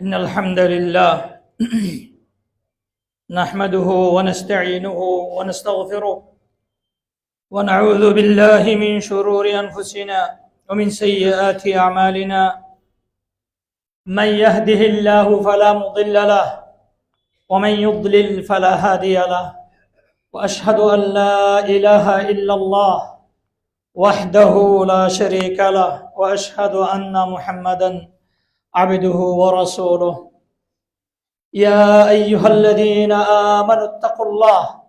إن الحمد لله نحمده ونستعينه ونستغفره ونعوذ بالله من شرور أنفسنا ومن سيئات أعمالنا من يهده الله فلا مضل له ومن يضلل فلا هادي له وأشهد أن لا إله إلا الله وحده لا شريك له وأشهد أن محمدا عبده ورسوله يا أيها الذين آمنوا اتقوا الله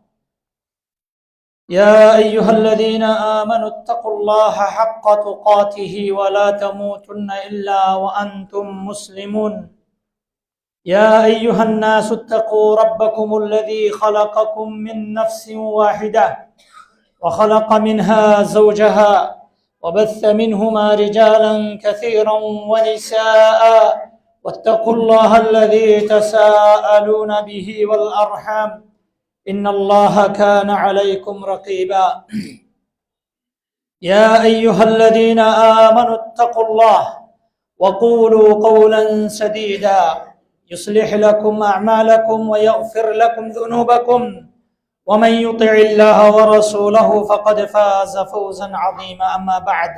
اتقوا الله حق تقاته ولا تموتن إلا وأنتم مسلمون يا أيها الناس اتقوا ربكم الذي خلقكم من نفس واحدة وخلق منها زوجها وبث منهما رجالا كثيرا ونساء واتقوا الله الذي تساءلون به والأرحام إن الله كان عليكم رقيبا يا أيها الذين آمنوا اتقوا الله وقولوا قولا سديدا يصلح لكم أعمالكم ويغفر لكم ذنوبكم ومن يطع الله ورسوله فقد فاز فوزا عظيما أما بعد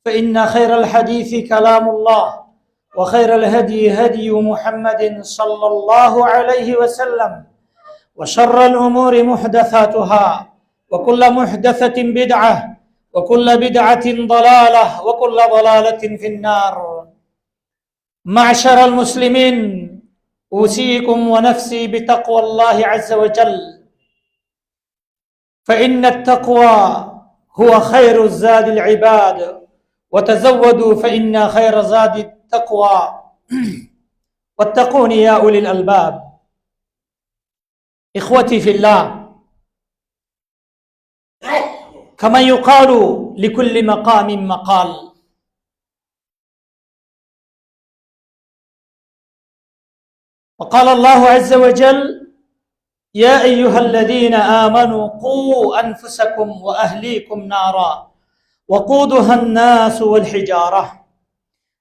فإن خير الحديث كلام الله وخير الهدي هدي محمد صلى الله عليه وسلم وشر الأمور محدثاتها وكل محدثة بدعة وكل بدعة ضلالة وكل ضلالة في النار معشر المسلمين أوصيكم ونفسي بتقوى الله عز وجل فإن التقوى هو خير الزاد العباد وتزودوا فإن خير زاد التقوى واتقون يا أولي الألباب إخوتي في الله كما يقال لكل مقام مقال وقال الله عز وجل يا أيها الذين آمنوا قوا أنفسكم وأهليكم نارا وقودها الناس والحجارة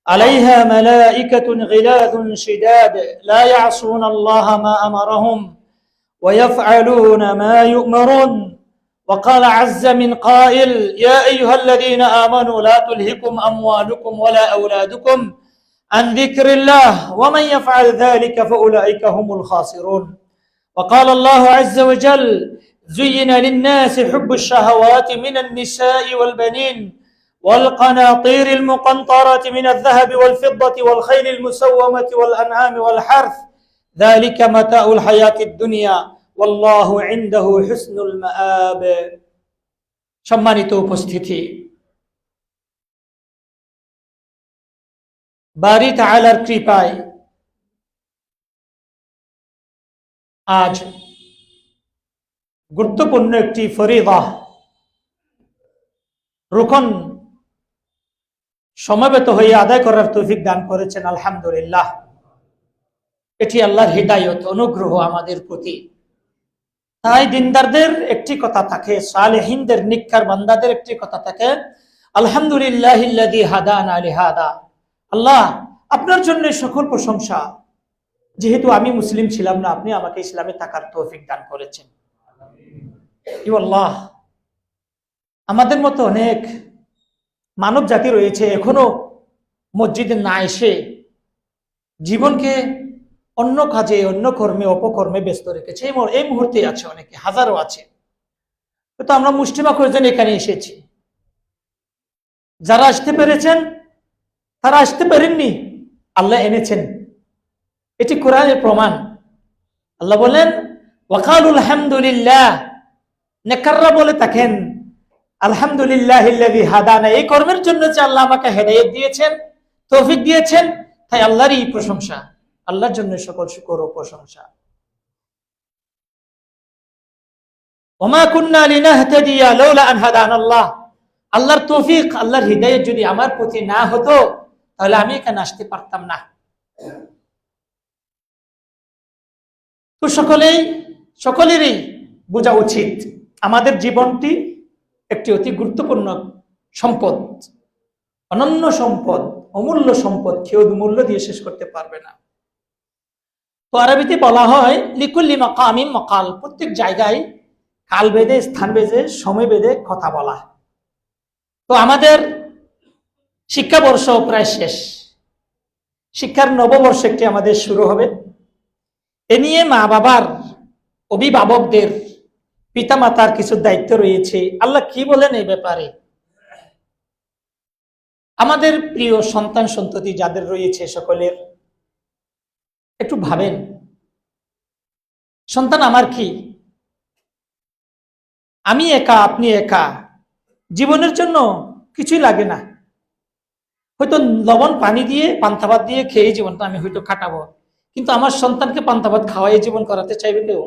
عليها ملائكة غلاظ شداد لا يعصون الله ما أمرهم ويفعلون ما يؤمرون وقال عز من قائل يا أيها الذين آمنوا لا تلهكم أموالكم ولا أولادكم عن ذكر الله ومن يفعل ذلك فأولئك هم الخاسرون وقال الله عز وجل زين للناس حب الشهوات من النساء والبنين والقناطير المقنطرة من الذهب والفضة والخيل المسومة والأنعام والحرث ذلك متاع الحياة الدنيا والله عنده حسن المآب। সম্মানিত উপস্থিতি, বারী তাআলার কৃপায় আজ গুরুত্বপূর্ণ একটি ফরিদা রুকন সমবেত হয়ে আদায় করার তৌফিক দান করেছেন, আলহামদুলিল্লাহ। এটি আল্লাহর হিদায়ত, অনুগ্রহ আমাদের প্রতি। তাই দিনদারদের একটি কথা থাকে, সালেহিনদের নিক্কার বান্দাদের একটি কথা থাকে, আলহামদুলিল্লাহিল্লাযী হাদানা লিহাদা। আল্লাহ, আপনার জন্য সকল প্রশংসা, যেহেতু আমি মুসলিম ছিলাম না, আপনি আমাকে ইসলামে থাকার তৌফিক দান করেছেন। আল্লাহ, আমাদের মতো অনেক মানব জাতি রয়েছে এখনো মসজিদে না এসে জীবনকে অন্য কাজে, অন্য কর্মে, অপকর্মে ব্যস্ত রেখেছে। এই মুহূর্তে আছে অনেকে, হাজারো আছে। তো আমরা মুষ্টিমা কয়েকজন এখানে এসেছি। যারা আসতে পেরেছেন তারা আসতে পারেননি, আল্লাহ এনেছেন। এটি কোরআনের প্রমাণ। আল্লাহ বলেন, ওয়াকালুল হামদুলিল্লাহ, নেকাররা বলে থাকেন আলহামদুলিল্লাহিল্লাযী হাদানা, এই কর্মের জন্য যে আল্লাহ আমাকে হেদায়েত দিয়েছেন, তৌফিক দিয়েছেন, তাই আল্লাহরই প্রশংসা, আল্লাহর জন্য সকল শুকর ও প্রশংসা। ওমা কুন্না লিনাহতাদিয়া লাউলা আন হাদানাল্লাহ, আল্লাহর তৌফিক, আল্লাহর হিদায়াত যদি আমার প্রতি না হতো তাহলে আমি এখানে আসতে পারতাম না। তো সকলেরই বোঝা উচিত আমাদের জীবনটি একটি অতি গুরুত্বপূর্ণ সম্পদ, অনন্য সম্পদ, অমূল্য সম্পদ, কেউ মূল্য দিয়ে শেষ করতে পারবে না। তো আরবিতে বলা হয় লিকুল্লি মাকামিম মাকাল, প্রত্যেক জায়গায় কাল বেঁধে, স্থান বেঁধে, সময় বেঁধে কথা বলা। তো আমাদের শিক্ষাবর্ষ প্রায় শেষ, শিক্ষার নববর্ষ একটি আমাদের শুরু হবে। এ নিয়ে মা বাবার, অভিভাবকদের, পিতামাতার কিছু দায়িত্ব রয়েছে। আল্লাহ কি বলেন এই ব্যাপারে? আমাদের প্রিয় সন্তান সন্ততি যাদের রয়েছে সকলের একটু ভাবেন, সন্তান আমার কি? আমি একা, আপনি একা, জীবনের জন্য কিছুই লাগে না। হয়তো লবণ পানি দিয়ে, পান্তা ভাত দিয়ে খেয়ে জীবনটা আমি হয়তো কাটাবো, কিন্তু আমার সন্তানকে পান্তা ভাত খাওয়াই জীবন করাতে চাইবে কেউ?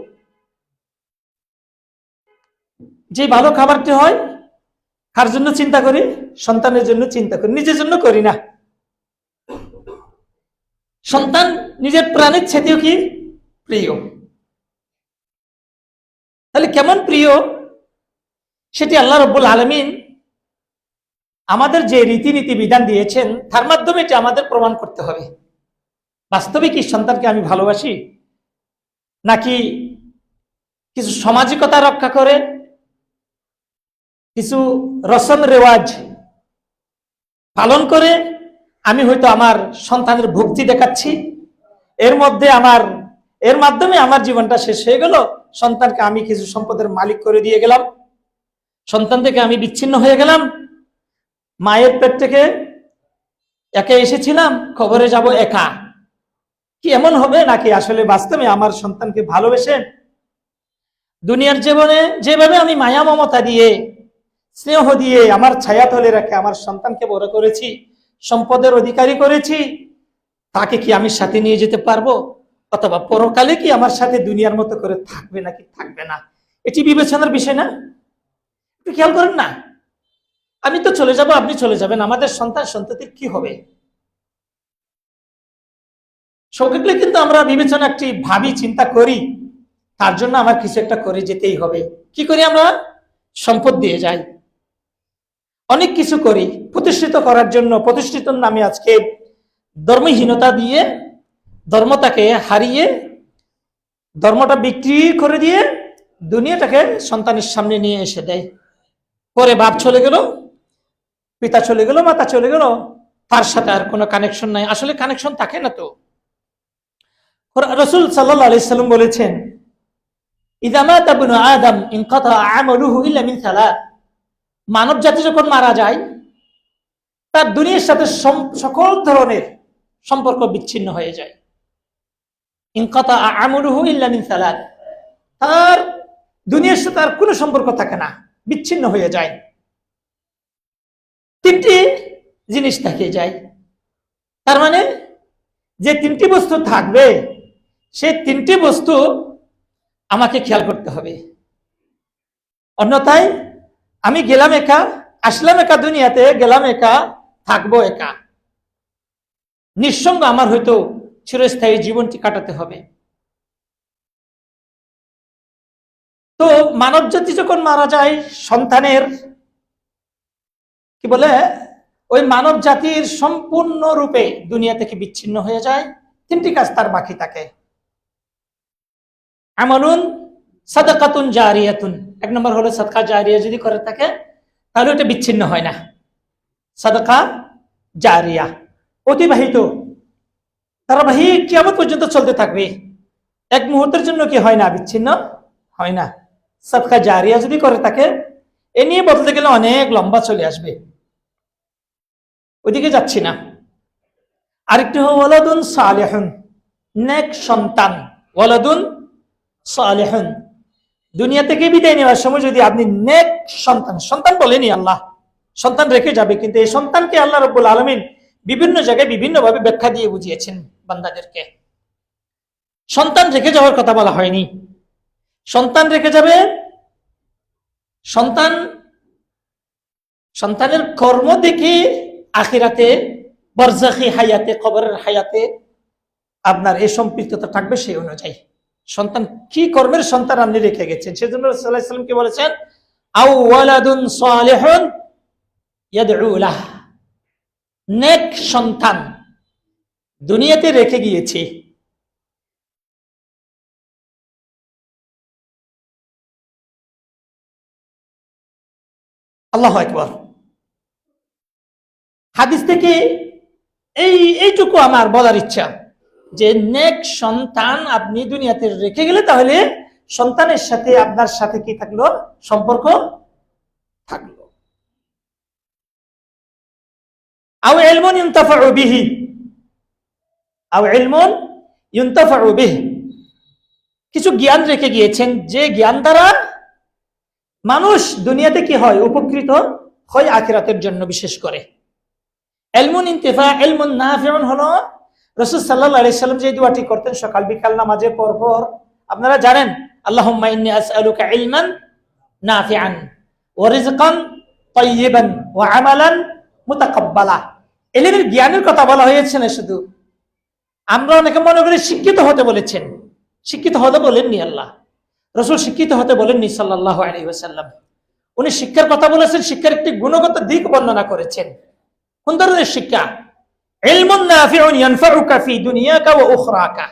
যে ভালো খাবারটি হয়, কার জন্য চিন্তা করি? সন্তানের জন্য চিন্তা করি, নিজের জন্য করি না। সন্তান নিজের প্রাণের চেয়েও কি প্রিয়। তাহলে কেমন প্রিয় সেটি আল্লাহ রাব্বুল আলামিন আমাদের যে রীতিনীতি বিধান দিয়েছেন তার মাধ্যমে এটি আমাদের প্রমাণ করতে হবে। বাস্তবে কি সন্তানকে আমি ভালোবাসি, নাকি কিছু সামাজিকতা রক্ষা করে, কিছু রসম রেওয়াজ পালন করে আমি হয়তো আমার সন্তানের ভক্তি দেখাচ্ছি, এর মাধ্যমে আমার জীবনটা শেষ হয়ে গেল। সন্তানকে আমি কিছু সম্পদের মালিক করে দিয়ে গেলাম, সন্তান থেকে আমি বিচ্ছিন্ন হয়ে গেলাম। মায়ের পেট থেকে একা এসেছিলাম, খবরে যাব একা। কি এমন হবে নাকি আসলে বাস্তবে আমার সন্তানকে ভালোবেসে দুনিয়ার জীবনে যেভাবে আমি মায়া মমতা দিয়ে, স্নেহ দিয়ে, আমার ছায়া তলে রেখে আমার সন্তানকে বড় করেছি, সম্পদের অধিকারী করেছি, তাকে কি আমি সাথে নিয়ে যেতে পারবো? অথবা পরকালে কি আমার সাথে দুনিয়ার মতো করে থাকবে নাকি থাকবে না? এটি বিবেচনার বিষয় না? একটু খেয়াল করেন না। আমি তো চলে যাব, আপনি চলে যাবেন, আমাদের সন্তান সন্ততির কি হবে? সকলে কিন্তু আমরা বিবেচনা একটি ভাবি, চিন্তা করি, তার জন্য আমার কিছু একটা করে যেতেই হবে। কি করি আমরা? সম্পদ দিয়ে যাই, অনেক কিছু করি প্রতিষ্ঠিত করার জন্য। প্রতিষ্ঠিতর নামে আজকে ধর্মহীনতা দিয়ে, ধর্মটাকে হারিয়ে, ধর্মটা বিক্রি করে দিয়ে দুনিয়াটাকে সন্তানের সামনে নিয়ে এসে দেয়। পরে বাপ চলে গেল, পিতা চলে গেল, মাতা চলে গেল, তার সাথে আর কোনো কানেকশন নাই। আসলে কানেকশন থাকে না তো। রাসূল সাল্লাল্লাহু আলাইহি সাল্লাম বলেছেন, ইযা মাতা ইবনু আদম ইনকাতা আমালুহু ইল্লা মিন সালাত, মানব জাতি যখন মারা যায় তার দুনিয়ার সাথে সকল ধরনের সম্পর্ক বিচ্ছিন্ন হয়ে যায়। ইনকাতা আমলুহু ইল্লা মিন সালাত, তার দুনিয়ার সাথে আর কোনো সম্পর্ক থাকে না, বিচ্ছিন্ন হয়ে যায়। তিনটি জিনিস থেকে যায়। তার মানে যে তিনটি বস্তু থাকবে, সেই তিনটি বস্তু আমাকে খেয়াল করতে হবে, অন্যথায় আমি গেলাম একা, আসলাম একা, দুনিয়াতে গেলাম একা, থাকবো একা, নিঃসঙ্গ আমার হয়তো চিরস্থায়ী জীবনটি কাটাতে হবে। তো মানব জাতি যখন মারা যায়, সন্তানের কি বলে, ওই মানব জাতির সম্পূর্ণরূপে দুনিয়া থেকে বিচ্ছিন্ন হয়ে যায়। তিনটি কাজ তার বাকি থাকে। আমালুন সাদাকাতুন জারিয়াতুন, এক নম্বর হলো সাদকা জারিয়া যদি করে থাকে তাহলে ওটা বিচ্ছিন্ন হয় না। সাদকা জারিয়া অতিবাহিত, ধারাবাহিক কিয়ামত পর্যন্ত চলতে থাকবে, এক মুহূর্তের জন্য কি হয় না, বিচ্ছিন্ন হয় না। সাদকা জারিয়া যদি করে থাকে, এ নিয়ে বলতে গেলে অনেক লম্বা চলে আসবে, ওইদিকে যাচ্ছি না। আরেকটি হলো ওয়ালাদুন সালেহুন, নেক সন্তান। ওয়ালাদুন সালেহুন, দুনিয়া থেকে বিদায় নেওয়ার সময় যদি আপনি নেক সন্তান, সন্তান বলেনি আল্লাহ, সন্তান রেখে যাবে, কিন্তু এই সন্তানকে আল্লাহ রাব্বুল আলামিন বিভিন্ন জায়গায় বিভিন্নভাবে ব্যাখ্যা দিয়ে বুঝিয়েছেন বান্দাদেরকে। সন্তান রেখে যাওয়ার কথা বলা হয়নি। সন্তান রেখে যাবে, সন্তানের কর্ম দেখে আখিরাতে, বারজাখি হায়াতে, কবরের হায়াতে আপনার এই সম্পৃক্ততা থাকবে সেই অনুযায়ী। সন্তান কি কর্মের সন্তান আপনি রেখে গেছেন, সেজন্য রাসূলুল্লাহ সাল্লাল্লাহু আলাইহি ওয়াসাল্লাম কি বলেছেন, আও ওয়ালাদুন সালিহুন ইয়াদউ লাহ, নেক সন্তান দুনিয়াতে রেখে গিয়েছি। আল্লাহু আকবার। হাদিস থেকে এইটুকু আমার বলার ইচ্ছা যে নেক সন্তান আপনি দুনিয়াতে রেখে গেলে তাহলে সন্তানের সাথে আপনার সাথে কি থাকলো, সম্পর্ক থাকলো। আও ইলমুন ইউনতাফাউ বিহি, আও ইলমুন ইউনতাফাউ বিহি, কিছু জ্ঞান রেখে গিয়েছেন যে জ্ঞান দ্বারা মানুষ দুনিয়াতে কি হয়, উপকৃত হয় আখিরাতের জন্য। বিশেষ করে ইলমুন ইনতিফা, ইলমুন নাফিউন হলো রাসূল সাল্লাল্লাহু আলাইহি সাল্লাম যে দোয়াটি করতেন সকাল বিকাল নামাজে পরপর, আপনারা জানেন, আল্লাহুম্মা ইন্নী আসআলুকা ইলমান নাফিআন ওয়া রিজকান তাইয়িবান ওয়া আমালান মুতাকাব্বালা। ইলমের জ্ঞানের কথা বলা হয়েছে না শুধু। আমরা অনেকে মনে করি শিক্ষিত হতে বলেছেন, শিক্ষিত হতে বলেননি আল্লাহ, রাসূল শিক্ষিত হতে বলেননি সাল্লাল্লাহু আলাইহি ওয়াসাল্লাম। উনি শিক্ষার কথা বলেছেন, শিক্ষার একটি গুণগত দিক বর্ণনা করেছেন। কোন ধরনের শিক্ষা? ইলমুন নাফিউন ইয়ানফাউকা ফি দুনিয়াকা ওয়া উখরাকা,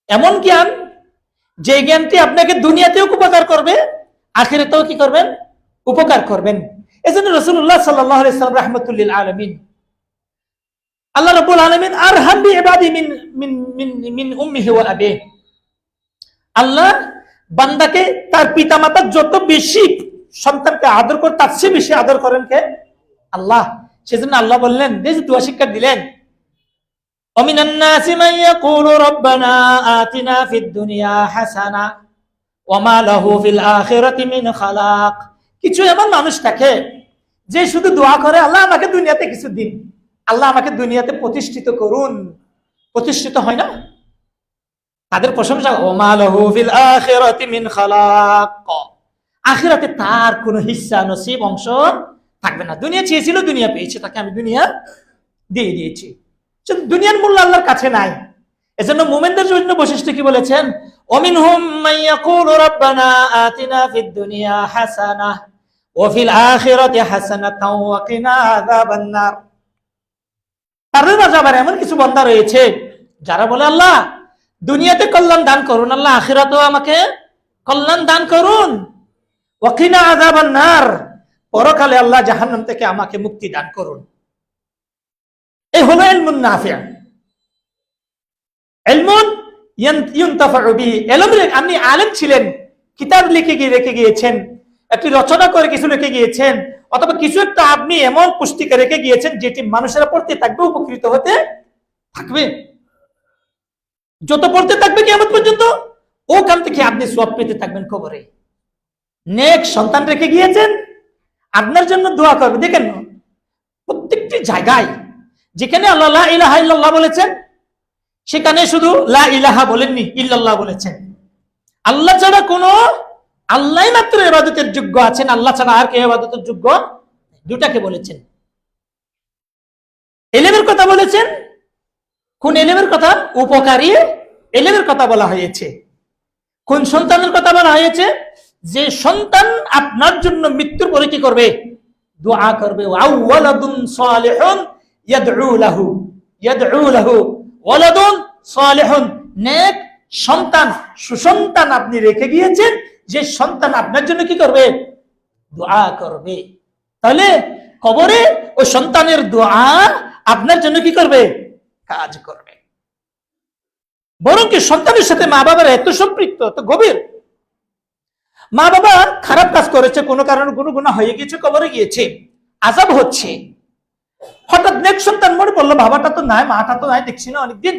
এমন জ্ঞান যে জ্ঞানটি আপনাকে দুনিয়াতেও উপকার করবে, আখিরাতেও কি করবেন, উপকার করবেন। এজন্য রাসূলুল্লাহ সাল্লাল্লাহু আলাইহি ওয়াসাল্লাম রাহমাতুল লিল আলামিন, আল্লাহ রাব্বুল আলামিন আরহাম বিইবাদি মিন মিন মিন মিন উম্মিহি ওয়া আবিহি, আল্লাহ বান্দাকে তার পিতামাতা যত বেশি সন্তানকে আদর করে তার চেয়ে বেশি আদর করেন কে? আল্লাহ। সেজন্য আল্লাহ বললেন, যে দোয়া শিক্ষা দিলেন, ওমিনান নাসি মান ইয়াকুলু রাব্বানা আতিনা ফিদ দুনিয়া হাসানা ওয়া মা লাহু ফিল আখিরাতি মিন খালাক। কিছু এমন মানুষ থাকে যে শুধু দোয়া করে, আল্লাহ আমাকে দুনিয়াতে কিছু দিন, আল্লাহ আমাকে দুনিয়াতে প্রতিষ্ঠিত করুন, প্রতিষ্ঠিত হয় না, তাদের প্রশংসা, ওয়া মা লাহু ফিল আখিরাতি মিন খালাক, আখিরাতে তার কোনো হিস্সা নসিব অংশ থাকবে না। দুনিয়া চেয়েছিল, দুনিয়া পেয়েছে, তাকে আমি দুনিয়া দিয়ে দিয়েছি। দুনিয়ার মূল্য আল্লাহর কাছে নাই। এজন্য মুমিনদের জন্য বৈশিষ্ট্য কি বলেছেন, ওমিনহুম মান ইয়াকুলু রাব্বানা আতিনা ফিদ দুনিয়া হাসানাহ ওয়া ফিল আখিরাতি হাসানাতাও ওয়া কিনা আযাবান নার। তাদের মাঝে আবার এমন কিছু বান্দা রয়েছে যারা বলে, আল্লাহ দুনিয়াতে কল্যাণ দান করুন, আল্লাহ আখিরাতেও আমাকে কল্যাণ দান করুন, ওয়া কিনা আযাবান নার, পরকালে আল্লাহ জাহান্নাম থেকে আমাকে মুক্তি দান করুন। এই হলো ইলমুন নাফি'। ইলমুন ইউনতাফাউ বিহি, আপনি আলেম ছিলেন, কিতাব লিখে রেখে গিয়েছেন, একটি রচনা করে কিছু লিখে গিয়েছেন, অথবা কিছু একটা আপনি এমন পুস্তিকা রেখে গিয়েছেন যেটি মানুষেরা পড়তে থাকবে, উপকৃত হতে থাকবে, যত পড়তে থাকবে কিয়ামত পর্যন্ত ওখান থেকে আপনি সওয়াব পেতে থাকবেন কবরে। নেক সন্তান রেখে গিয়েছেন, আপনার জন্য দোয়া করবে। দেখেন প্রত্যেকটি জায়গায় যেখানে আল্লাহ লা ইলাহা ইল্লাল্লাহ বলেছেন, সেখানে শুধু লা ইলাহা বলেননি, ইল্লাল্লাহ বলেছেন। আল্লাহ ছাড়া কোনো, আল্লাহই মাত্র ইবাদতের যোগ্য আছেন, আল্লাহ ছাড়া আর কেউ ইবাদতের যোগ্য, দুটাকে বলেছেন। ইলমের কথা বলেছেন, কোন ইলমের কথা? উপকারী ইলমের কথা বলা হয়েছে। কোন সন্তানের কথা বলা হয়েছে? যে সন্তান আপনার জন্য মৃত্যুর পরে কি করবে? দোয়া করবে। ওয়ালাদুন সালিহুন ইয়াদউ লাহু, ইয়াদউ লাহু ওয়ালাদুন সালিহুন, নেক সন্তান, সুসন্তান আপনি রেখে গিয়েছেন, যে সন্তান আপনার জন্য কি করবে? দোয়া করবে। তাহলে কবরে ওই সন্তানের দোয়া আপনার জন্য কি করবে? কাজ করবে। বরং কি সন্তানের সাথে মা বাবার এত সম্পৃক্ত, এত গভীর। মা বাবা খারাপ কাজ করেছে, কোনো কারণে কোনো গুনাহ হয়ে গিয়েছে, কবরে গিয়েছে, আযাব হচ্ছে, হঠাৎ নেক সন্তান মনে পড়লো বাবাটা তো নাই, মাটা তো নাই, দেখছি না অনেকদিন,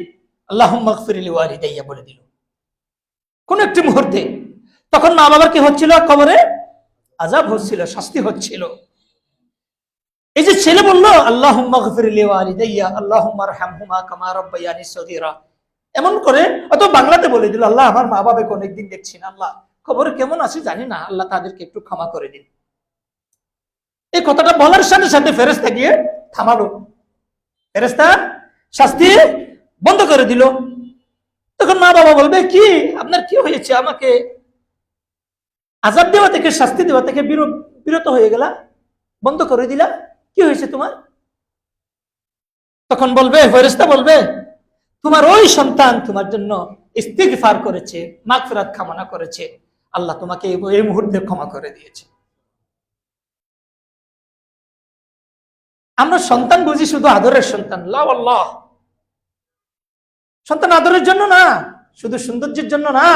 আল্লাহুম্মা গফির লিওয়ালিদাইয়া বলে দিল কোন একটি মুহূর্তে। তখন মা বাবার কি হচ্ছিল? কবরে আযাব হচ্ছিল, শাস্তি হচ্ছিল। এই যে ছেলে বললো আল্লাহুম্মা গফির লিওয়ালিদাইয়া আল্লাহুম্মা আরহামহুমা কামা রাব্বায়ানি সগীরা, এমন করে অত বাংলাতে বলে দিল, আল্লাহ আমার মা বাবাকে অনেকদিন দেখছি না, আল্লাহ খবরে কেমন আছে জানি না, আল্লাহ তাদেরকে একটু ক্ষমা করে দিন। এই কথাটা বলার সাথে সাথে ফেরেশতা গিয়ে থামালো, ফেরেশতা শাস্তি বন্ধ করে দিল। তখন মা বাবা বলবে, কি আপনার কি হয়েছে? আমাকে আযাব দেওয়া থেকে, শাস্তি দেওয়া থেকে বিরত হয়ে গেলা, বন্ধ করে দিলা, কি হয়েছে তোমার? তখন বলবে, ফেরেশতা বলবে, তোমার ওই সন্তান তোমার জন্য ইস্তিগফার করেছে, মাগফিরাত কামনা করেছে, আল্লাহ তোমাকে এই মুহূর্তে ক্ষমা করে দিয়েছে। আমরা সন্তান বুঝি শুধু আদরের সন্তান, লা ওয়াল্লাহ, সন্তান আদরের জন্য না, শুধু সৌন্দর্যের জন্য না।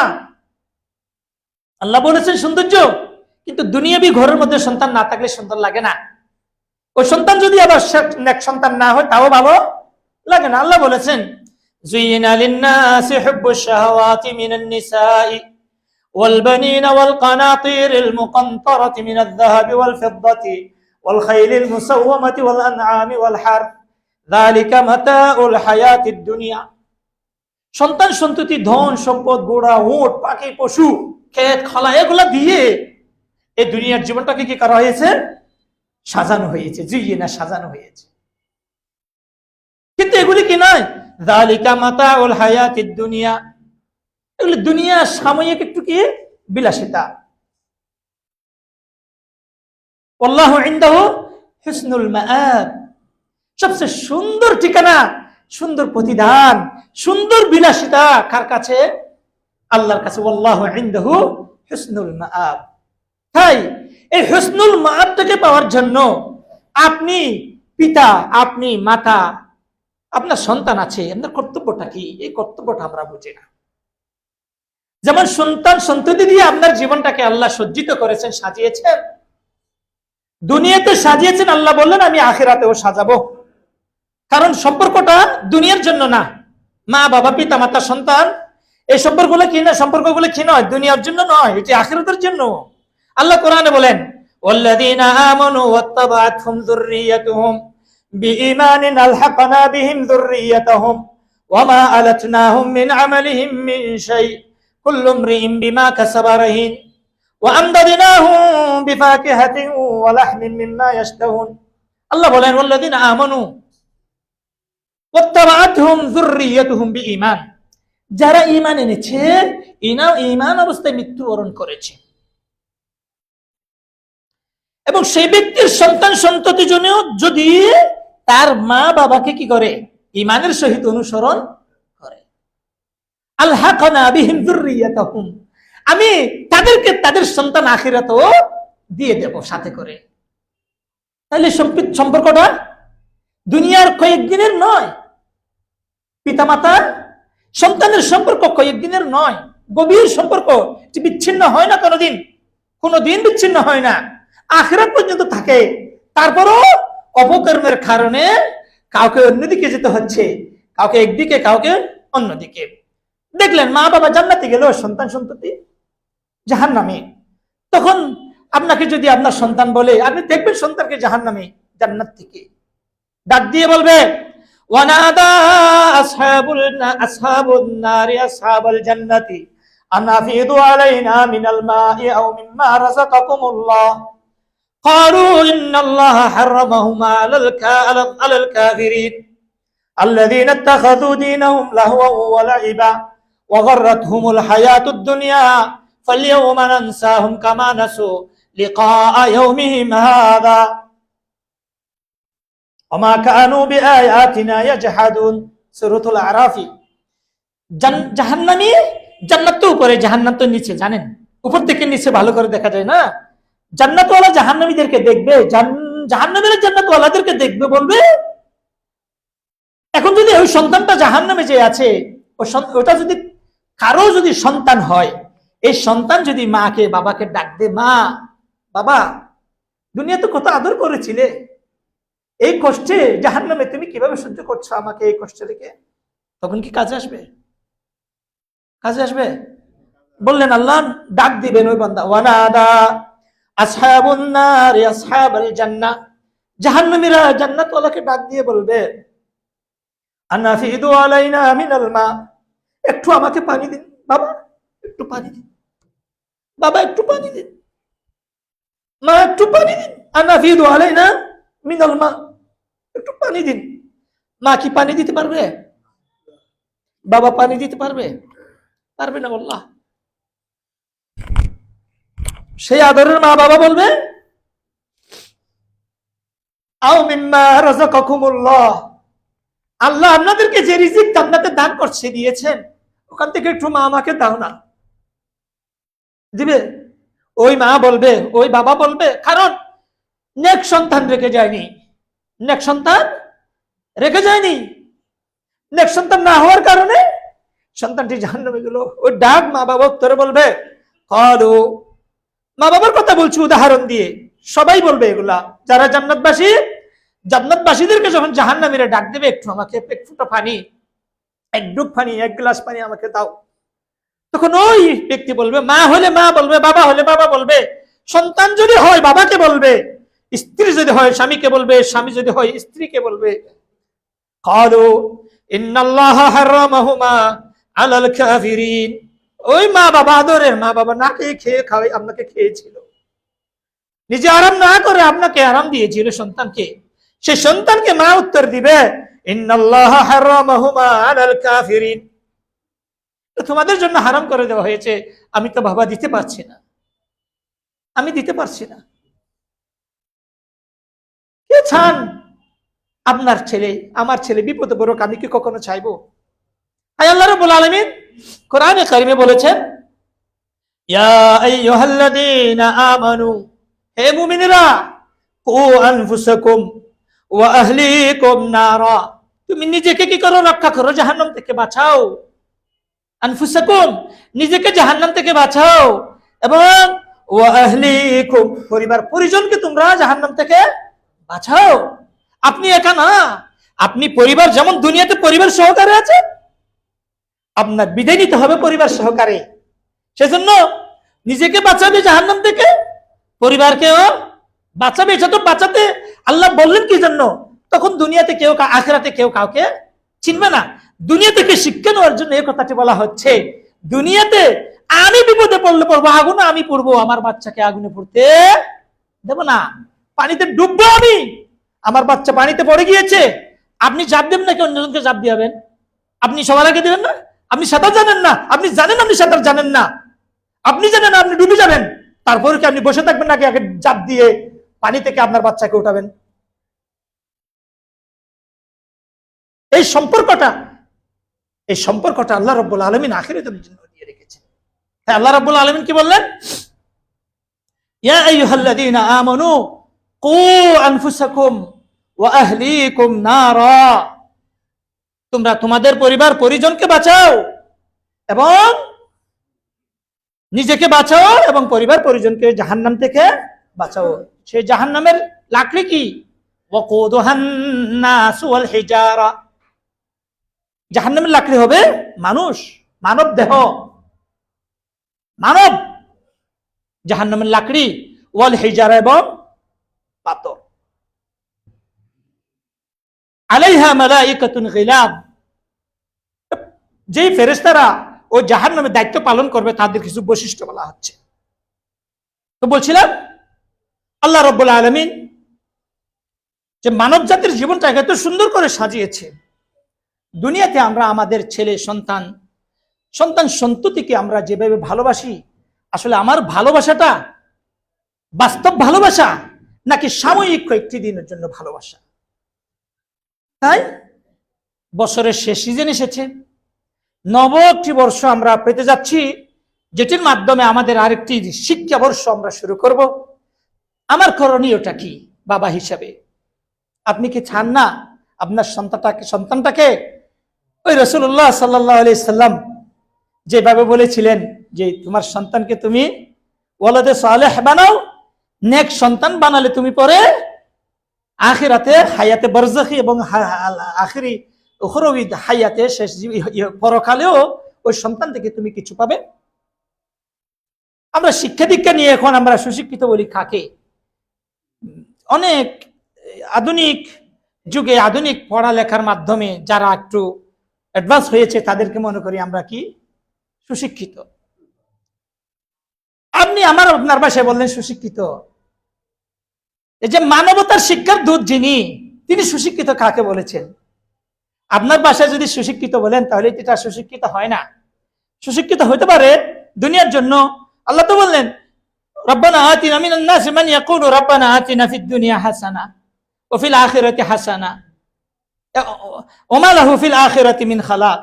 আল্লাহ বলেছেন সৌন্দর্য, কিন্তু দুনিয়াবি ঘরের মধ্যে সন্তান না থাকলে সুন্দর লাগে না। ওই সন্তান যদি আবার নেক সন্তান না হয় তাও ভালো লাগে না। আল্লাহ বলেছেন, زين للناس حب الشهوات من النساء والبنين والقناطير المقنطرة من الذهب والفضة والخيل المسومة والأنعام والحرث ذلك متاع الحياة الدنيا। সন্তান সন্ততি, ধন সম্পদ, ঘোড়া উট পাখি পশু ক্ষেত খালা এগুলা দিয়ে এই দুনিয়ার জীবনটাকে কি করা হয়েছে? সাজানো হয়েছে, জিয়িনা সাজানো হয়েছে। কিন্তু এগুলি কি নয়, যালিকা মাতাউল হায়াতিদ দুনিয়া, এগুলি দুনিয়া সাময়িক একটু কি বিলাসিতা। আল্লাহু ইনদাহু হুসনুল মাআব, সবচেয়ে সুন্দর ঠিকানা, সুন্দর প্রতিদান, সুন্দর বিলাসিতা কার কাছে? আল্লাহর কাছে। আল্লাহু ইনদাহু হুসনুল মাআব। তাই এই হুসনুল মাআবটাকে পাওয়ার জন্য আপনি পিতা, আপনি মাতা, আপনার সন্তান আছে, আপনার কর্তব্যটা কি? এই কর্তব্যটা আমরা বুঝি না। যেমন সন্তান সন্ততি দিয়ে আপনার জীবনটাকে আল্লাহ সজ্জিত করেছেন, সাজিয়েছেন, দুনিয়াতে সাজিয়েছেন, আল্লাহ বললেন আমি আখিরাতেও সাজাবো। কারণ সম্পর্কটা দুনিয়ার জন্য না। মা বাবা, পিতা মাতা, সন্তান, এই সম্পর্কগুলো কি না, সম্পর্কগুলো কি নয়, দুনিয়ার জন্য নয়, এটি আখিরাতের জন্য। আল্লাহ কোরআনে বলেন, ওয়াল্লাযীনা আমানু ওয়াত্তাবাআতহুম যুররিয়াতুহুম বিঈমানিন আলহাকনা বিহিম যুররিয়াতাহুম ওয়ামা আলাতনাহুম মিন আমালিহিম মিন শাই কুল্লু ইমরিইন বিমা কাসাবা রাহিন ওয়া আমদাদনাহুম বিফাকিহাতিন ওয়া লাহমিন মিম্মা ইয়াশতাহুন। আল্লাহ বলেন, ওয়াল্লাযীনা আমানু ওয়াত্তাবাআতহুম যুররিয়াতুহুম বিঈমান, যারা ঈমান এনেছে, ঈমান অবস্থায় মৃত্যুবরণ করেছে, এবং সেই ব্যক্তির সন্তান সন্ততি জন্য যদি তার মা বাবাকে কি করে? ঈমানের সহিত অনুসরণ করে। আলহাকনা বিহিম যুররিয়াতাহুম, আমি তাদেরকে তাদের সন্তান আখিরাতেও দিয়ে দেব সাথে করে। তাহলে সম্পর্কটা দুনিয়ার কয়েকদিনের নয়। পিতামাতা সন্তানের সম্পর্ক কয়েকদিনের নয়, গভীর সম্পর্ক, বিচ্ছিন্ন হয় না কোনোদিন, কোনোদিন বিচ্ছিন্ন হয় না, আখিরাত পর্যন্ত থাকে। তারপরও অপকর্মের কারণে কাউকে অন্যদিকে যেতে হচ্ছে, কাউকে একদিকে কাউকে অন্যদিকে। দেখলেন মা বাবা জান্নাতে গেল, সন্তান সন্ততি জাহান্নামে। তখন আপনাকে যদি আপনার সন্তান বলে, আপনি দেখবেন সন্তানকে জাহান্নামে জান্নাত থেকে ডাক দিয়ে বলবে, ওয়ানাদা আসহাবুন নারি আসহাবাল জান্নাতি আন আফিদু আলাইনা মিনাল মাই আও মিম্মা রাযাকাকুমুল্লাহ ক্বালু ইন্নাল্লাহা হারামাহুমা আলাল কাফিরিন الذين اتخذوا دينهم لهوا ولعبا وغرتهم الحياة الدنيا فاليوم ننساهم كما نسوا لقاء يومهم هذا وما كانوا بآياتنا يجحدون সূরাতুল আরাফ। জাহান্নামী জান্নাত তো উপরে, জাহান্নাম তো নিচে, জানেন? উপর থেকে নিচে ভালো করে দেখা যায় না। জান্নাতওয়ালা জাহান্নামীদেরকে দেখবে, জাহান্নামীরা জান্নাতওয়ালাদেরকে দেখবে, বলবে এখন যদি ওই সন্তানটা জাহান্নামে যে আছে, ওটা যদি কারো যদি সন্তান হয়, এই সন্তান যদি মাকে বাবাকে ডাক দে, মা বাবা দুনিয়াতে কত আদর করেছিলে, এই কষ্টে জাহান্নামে তুমি কিভাবে সহ্য করছো আমাকে এই কষ্টে রেখে, তখন কি কাজে আসবে? কাজে আসবে? বললেন আল্লাহ ডাক দিবেন ওই বান্দা, ওয়ানাদা আসহাবুন নার আসহাবাল জান্নাহ, জাহান্নামীরা জান্নাতওয়ালাকে ডাক দিয়ে বলবে, আনাফিদু আলাইনা মিনাল মা, একটু আমাকে পানি দিন বাবা, একটু পানি দিন বাবা, একটু পানি দিন মা, একটু পানি দিন। আনাফিদু আলাইনা মিনাল মা, একটু পানি দিন। মা কি পানি দিতে পারবে? বাবা পানি দিতে পারবে? পারবে না আল্লাহ। সেই আদরের মা বাবা বলবে, আও মিম্মা রাযাকাকুমুল্লাহ, আল্লাহ আপনাদেরকে যে রিজিক জান্নাতে দান করছে দিয়েছেন, ওখান থেকে একটু মা আমাকে দাও না। দিবে? ওই মা বলবে, ওই বাবা বলবে, কারণ নেক সন্তান রেখে যায়নি, নেক সন্তান রেখে যায়নি। নেক সন্তান না হওয়ার কারণে সন্তানটি জাহান্নামে গেল। ওই ডাক মা বাবা উত্তরে বলবে, ক্বালু, মা বাবার কথা বলছি উদাহরণ দিয়ে, সবাই বলবে এগুলা, যারা জান্নাতবাসী, জান্নাতবাসীদেরকে যখন জাহান্নামীরা ডাক দেবে, একটু আমাকে এক ফোঁটা পানি, এক ডুব পানি, এক গ্লাস পানি আমাকে দাও, তখন ওই ব্যক্তি বলবে, মা হলে মা বলবে, বাবা হলে বাবা বলবে, সন্তান যদি হয় বাবাকে বলবে, স্ত্রী যদি হয় স্বামীকে বলবে, স্বামী যদি হয় স্ত্রীকে বলবে, ক্বালু ইন্নাল্লাহা হারামাহুমা আলাল কাফিরিন, ওই মা বাবা, আদরের মা বাবা না খেয়ে খাওয়াই আপনাকে খেয়েছিল, নিজে আরাম না করে আপনাকে আরাম দিয়েছিল সন্তানকে, সে সন্তানকে মা উত্তর দিবে, ইন্নাল্লাহা হারামাহুমা আলাল কাফিরিন, তোমাদের জন্য হারাম করে দেওয়া হয়েছে, আমি তো বাবা দিতে পারছি না, আমি দিতে পারছি না। কে চান আপনার ছেলে আমার ছেলে বিপদে পড়ুক? আমি কি কখনো চাইবো? আল্লাহ রাব্বুল আলামিন কোরআনে কারিমে বলেছেন, ইয়া আইয়ুহাল্লাযীনা আমানু, হে মুমিনেরা, কু আনফুসাকুম ওয়া আহলিকুম নারা, তুমি নিজেকে কি করো? রক্ষা করো, জাহান্নাম থেকে বাঁচাও। আনফুসাকুম, নিজেকে জাহান্নাম থেকে বাঁচাও, এবং ওয়া আহলিকুম, পরিবার পরিজনকে তোমরা জাহান্নাম থেকে বাঁচাও। আপনি একা না, আপনি পরিবার, যেমন দুনিয়াতে পরিবার সহকারে আছে, আপনার বিদায় নিতে হবে পরিবার সহকারে। সেজন্য নিজেকে বাঁচাবে জাহান্নাম থেকে, পরিবারকেও বাঁচাবে। এটা তো বাঁচাতে আল্লাহ বললেন কি জন্য? তখন দুনিয়াতে কেউ, আখিরাতে কেউ কাউকে চিনবে না। দুনিয়া থেকে শিক্ষা নেওয়ার জন্য এই কথাটি বলা হচ্ছে। দুনিয়াতে আমি বিপদে পড়লে পড়বো, আগুনে আমি পড়বো, আমার বাচ্চাকে আগুনে পড়তে দেব না, পানিতে ডুববো আমি, আমার বাচ্চা পানিতে পড়ে গিয়েছে, আপনি জাপ দেবেন নাকি অন্যজনকে জাপ দিবেন? আপনি সবার আগে দেবেন না? আপনি সাঁতার জানেন না, আপনি জানেন আপনি সাঁতার জানেন না, আপনি জানেন আপনি ডুবে যাবেন, তারপরে কি আপনি বসে থাকবেন নাকি আগে জাপ দিয়ে পানি থেকে আপনার বাচ্চাকে উঠাবেন? এই সম্পর্কটা আল্লাহ রাব্বুল আলামিন আখিরাতের জন্য দিয়ে রেখেছেন। তাই আল্লাহ রাব্বুল আলামিন কি বললেন? ইয়া আইয়ুহাল্লাযীনা আমানু কু আনফুসাকুম ওয়া আহলিকুম নারা, তোমরা তোমাদের পরিবার পরিজনকে বাঁচাও এবং নিজেকে বাঁচাও এবং পরিবার পরিজনকে জাহান্নাম থেকে বাঁচাও। সেই জাহান্নামের লাকড়ি কি? ওয়াকুদুহান নাস ওয়াল হিজারা, জাহান্নামের লাকড়ি হবে মানুষ, মানব দেহ, মানব জাহান্নামের লাকড়ি, ওয়াল হিজারা এবং পাথর। আলাইহা মালাইকাতুন গিলাব, যেই ফেরেশতারা ওই জাহান্নামের দায়িত্ব পালন করবে তাদের কিছু বৈশিষ্ট্য বলা হচ্ছে। তো বলছিলাম আল্লাহ রাব্বুল আলামিন যে মানব জাতির জীবনটাকে এত সুন্দর করে সাজিয়েছে, দুনিয়াতে আমরা আমাদের ছেলে সন্তান সন্ততিকে আমরা যেভাবে ভালোবাসি, আসলে আমার ভালোবাসাটা বাস্তব ভালোবাসা নাকি সাময়িক কয়েকটি দিনের জন্য ভালোবাসা? তাই বছরের শেষ সিজন এসেছে, নব একটি বর্ষ আমরা পেতে যাচ্ছি, যেটির মাধ্যমে আমাদের আরেকটি শিক্ষাবর্ষ আমরা শুরু করব। আমার করণীয়টা কি বাবা হিসাবে? আপনি কি চান না আপনার সন্তানটাকে ওই রাসূলুল্লাহ সাল্লাল্লাহু আলাইহি সাল্লাম যেভাবে বলেছিলেন যে তোমার সন্তানকে তুমি ওয়ালাদে সালেহ বানাও, নেক সন্তান বানালে তুমি পরে আখিরাতে হায়াতে বারজাখি এবং আখিরি উখরবি হায়াতে শেষ পরকালেও ওই সন্তান থেকে তুমি কিছু পাবে। আমরা শিক্ষা দীক্ষা নিয়ে এখন আমরা সুশিক্ষিত বলি কাকে? অনেক আধুনিক যুগে আধুনিক পড়ালেখার মাধ্যমে যারা একটু অ্যাডভান্স হয়েছে তাদেরকে মনে করি আমরা কি সুশিক্ষিত। আপনি আপনার ভাষায় বললেন সুশিক্ষিত। এই যে মানবতার শিক্ষার দূত যিনি, তিনি সুশিক্ষিত কাকে বলেছেন? আপনার ভাষায় যদি সুশিক্ষিত বলেন তাহলে এটা সুশিক্ষিত হয় না। সুশিক্ষিত হতে পারে দুনিয়ার জন্য। আল্লাহ তো বললেন রব্বানা আতিনা মিনান নাসি মান ইয়াকুলু রব্বানা আতিনা ফিদ দুনিয়া হাসানা ওয়া ফিল আখিরাতি হাসানা ওয়া মা লাহু ফিল আখিরাতি মিন খালাক।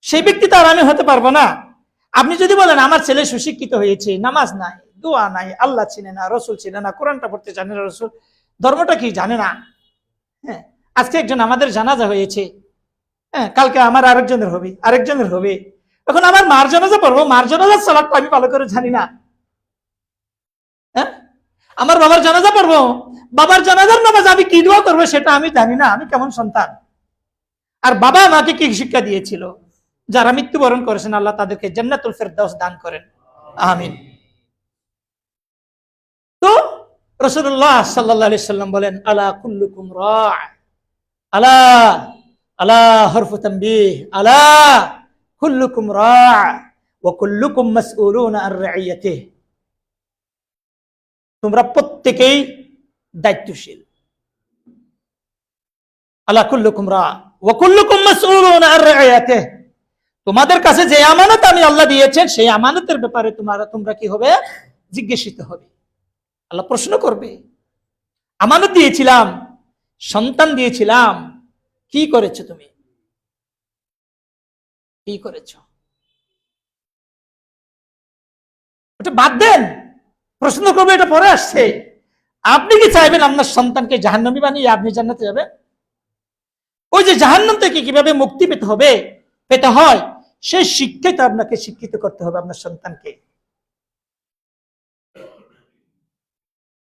সেই ব্যক্তি তো আর আমি হতে পারবো না। আপনি যদি বলেন আমার ছেলে সুশিক্ষিত হয়েছে, নামাজ নাই, দোয়া নাই, আল্লাহ চিনে না, রসুল চিনে না, কোরআনটা পড়তে জানে না, রসুল ধর্মটা কি জানে না। হ্যাঁ, আজকে একজন আমাদের জানাজা হয়েছে, হ্যাঁ, কালকে আমার আরেকজনের হবে। এখন আমার মার জানাজা পড়বো, মার জানাজার সালাদটা আমি ভালো করে জানি না। হ্যাঁ, আমার বাবার জানাজা পড়বো, বাবার জানাজার নামাজ আমি কি দোয়া করবো সেটা আমি জানি না। আমি কেমন সন্তান? আর বাবা আমাকে কি শিক্ষা দিয়েছিল? যারা মৃত্যুবরণ করেছেন আল্লাহ তাদেরকে জান্নাতুল ফেরদাউস দান করেন, আমিন। তো রাসূলুল্লাহ সাল্লাল্লাহু আলাইহি সাল্লাম বলেন আলা কুল্লুকুম রা', আলা আলা হরফু তানবীহ, আলা কুল্লুকুম রা' ওয়া কুল্লুকুম মাসউলুনা আন রা'ইয়াতিহি, তোমরা প্রত্যেকেই দায়িত্বশীল। আলা কুল্লুকুম রা' ওয়া কুল্লুকুম মাসউলুনা আন রা'ইয়াতিহি, তোমাদের কাছে যে আমানত আমি আল্লাহ দিয়েছেন সেই আমানতের ব্যাপারে তোমরা কি হবে? জিজ্ঞাসিত হবে। আল্লাহ প্রশ্ন করবে। আমানত দিয়েছিলাম, সন্তান দিয়েছিলাম, কি করেছো তুমি? কি করেছো? ওটা বাদ দেন, প্রশ্ন করবে, এটা পরে আসছে। আপনি কি চাইবেন আপনার সন্তানকে জাহান্নামী বানিয়ে আপনি জান্নাতে যাবেন? ওই যে জাহান্নাম থেকে কিভাবে মুক্তি পেতে হয় সেই শিক্ষাই তো আপনাকে শিক্ষিত করতে হবে আপনার সন্তানকে।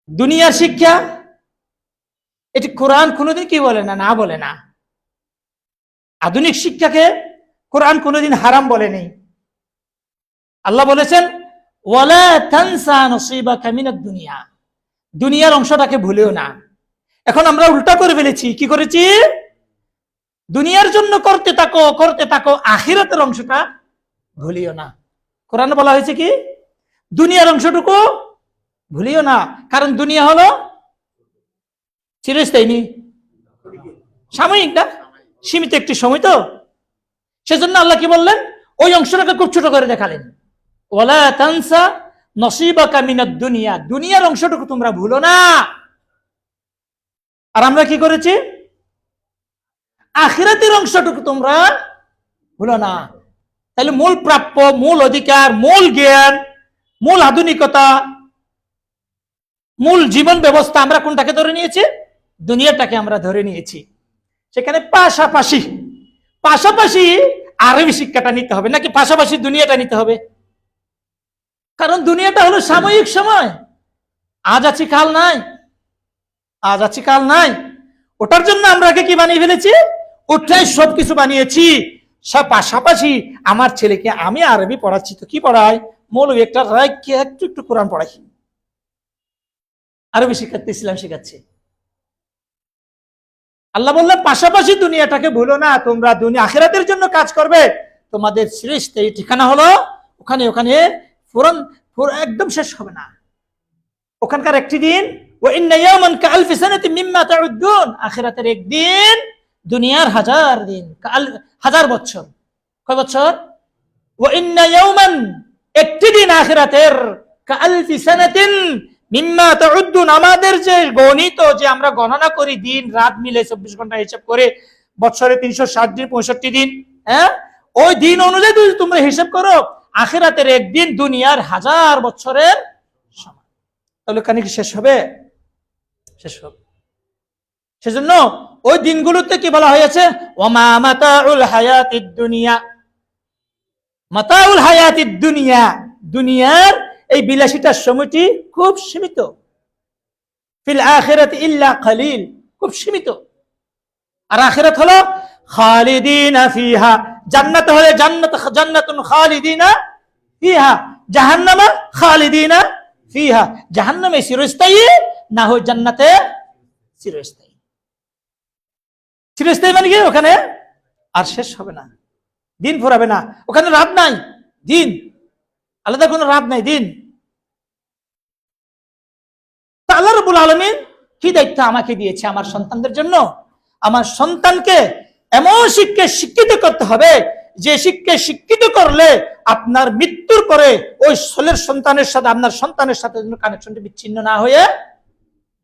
দুনিয়ার শিক্ষা এটি কোরআন কোনোদিন কি বলে না, না বলে না। আধুনিক শিক্ষাকে কোরআন কোনোদিন হারাম বলেনি। আল্লাহ বলেছেন ওয়ালা তানসা নসিবাকা মিনাদ দুনিয়া, দুনিয়ার অংশটাকে ভুলেও না। এখন আমরা উল্টা করে ফেলেছি। কি করেছি? দুনিয়ার জন্য করতে থাকো, আখিরাতের অংশটা ভুলিও না। কোরআনে বলা হয়েছে কি দুনিয়ার অংশটুকু ভুলিও না, কারণ দুনিয়া হলো চিরস্থায়ী, সাময়িক না, সীমিত একটি সময়। তো সেজন্য আল্লাহ কি বললেন? ওই অংশটাকে খুব ছোট করে দেখালেন, ওয়ালা তানসা নসিবাকা মিনাদ দুনিয়া, দুনিয়ার অংশটুকু তোমরা ভুলো না। আর আমরা কি করেছি? আখিরাতের অংশটুকু তোমরা ভুলো না। তাহলে মূল প্রাপ্য, মূল অধিকার, মূল জ্ঞান, মূল আধুনিকতা, মূল জীবন ব্যবস্থা আমরা কোনটাকে ধরে নিয়েছি? দুনিয়াটাকে আমরা ধরে নিয়েছি। সেখানে পাশাপাশি আরবি শিক্ষাটা নিতে হবে নাকি পাশাপাশি দুনিয়াটা নিতে হবে? কারণ দুনিয়াটা হলো সাময়িক সময়, আজ আছি কাল নাই, আজ আছি কাল নাই। ওটার জন্য আমরা কি বানিয়ে ফেলেছি? ওটাই সবকিছু বানিয়েছি। সব পাশাপাশি আমার ছেলেকে আমি আরবি পড়াচ্ছি, তো কি পড়াই? মৌলবী একটা রায়কে একটু একটু কোরআন পড়াই, আরবি শিখাচ্ছে, ইসলাম শিখাচ্ছে। আল্লাহ বললেন পাশাপাশি দুনিয়াটাকে ভুলো না, তোমরা দুনিয়া আখিরাতের জন্য কাজ করবে। তোমাদের শ্রেষ্ঠ এই ঠিকানা হলো ওখানে, ওখানে ফুরন একদম শেষ হবে না। ওখানকার একটি দিন, ওয়া ইন্না ইয়াওমান কাআলফি সানাতিন মিম্মা তাউদ্দুন, আখিরাতের একদিন দুনিয়ার হাজার দিন, হাজার বছর। কয় বছর? ওয়া ইন্না ইয়াওমান, একটি দিন আখিরাতের, কাআলফি সানাতিন মিম্মা তাউদ্দুন, আমাদের যে গণিত, যে আমরা গণনা করি দিন রাত মিলে 24 ঘন্টা হিসাব করে, বছরে 360 দিন 65 দিন, হ্যাঁ, ওই দিন অনুযায়ী যদি তোমরা হিসাব করো, আখিরাতের একদিন দুনিয়ার হাজার বছরের সমান। তাহলে কানে কি শেষ হবে? শেষ হবে। সেজন্য ওই দিনগুলোতে কি বলা হয়েছে? ওমা মাতাউল হায়াতিদ দুনিয়া, মাতাউল হায়াতিদ দুনিয়া, দুনিয়ার এই বিলাসিতার সময়টি খুব সীমিত। ফিল আখিরাতি ইল্লা কালিল, খুব সীমিত। আর আখিরাত হলো খালিদিনা ফিহা, জান্নাত হলে জান্নাত, জান্নাতুন খালিদিনা ফিহা, জাহান্নামা খালিদিনা ফিহা, জাহান্নামে চিরস্থায়ী, না হয় জান্নাতে চিরস্থায়ী। চিরস্থায়ী মানে কি? ওখানে আর শেষ হবে না, দিন ফুরাবে না, ওখানে রাত নাই, দিন আলাদা, কোনো রাত নাই, দিন। আল্লাহ রাব্বুল আলামিন কি দায়িত্ব আমাকে দিয়েছে আমার সন্তানদের জন্য? আমার সন্তানকে এমন শিক্ষায় শিক্ষিত করতে হবে যে শিক্ষায় শিক্ষিত করলে আপনার মৃত্যুর পরে ওই ছেলের সন্তানের সাথে, আপনার সন্তানের সাথে কানেকশনটি বিচ্ছিন্ন না হয়ে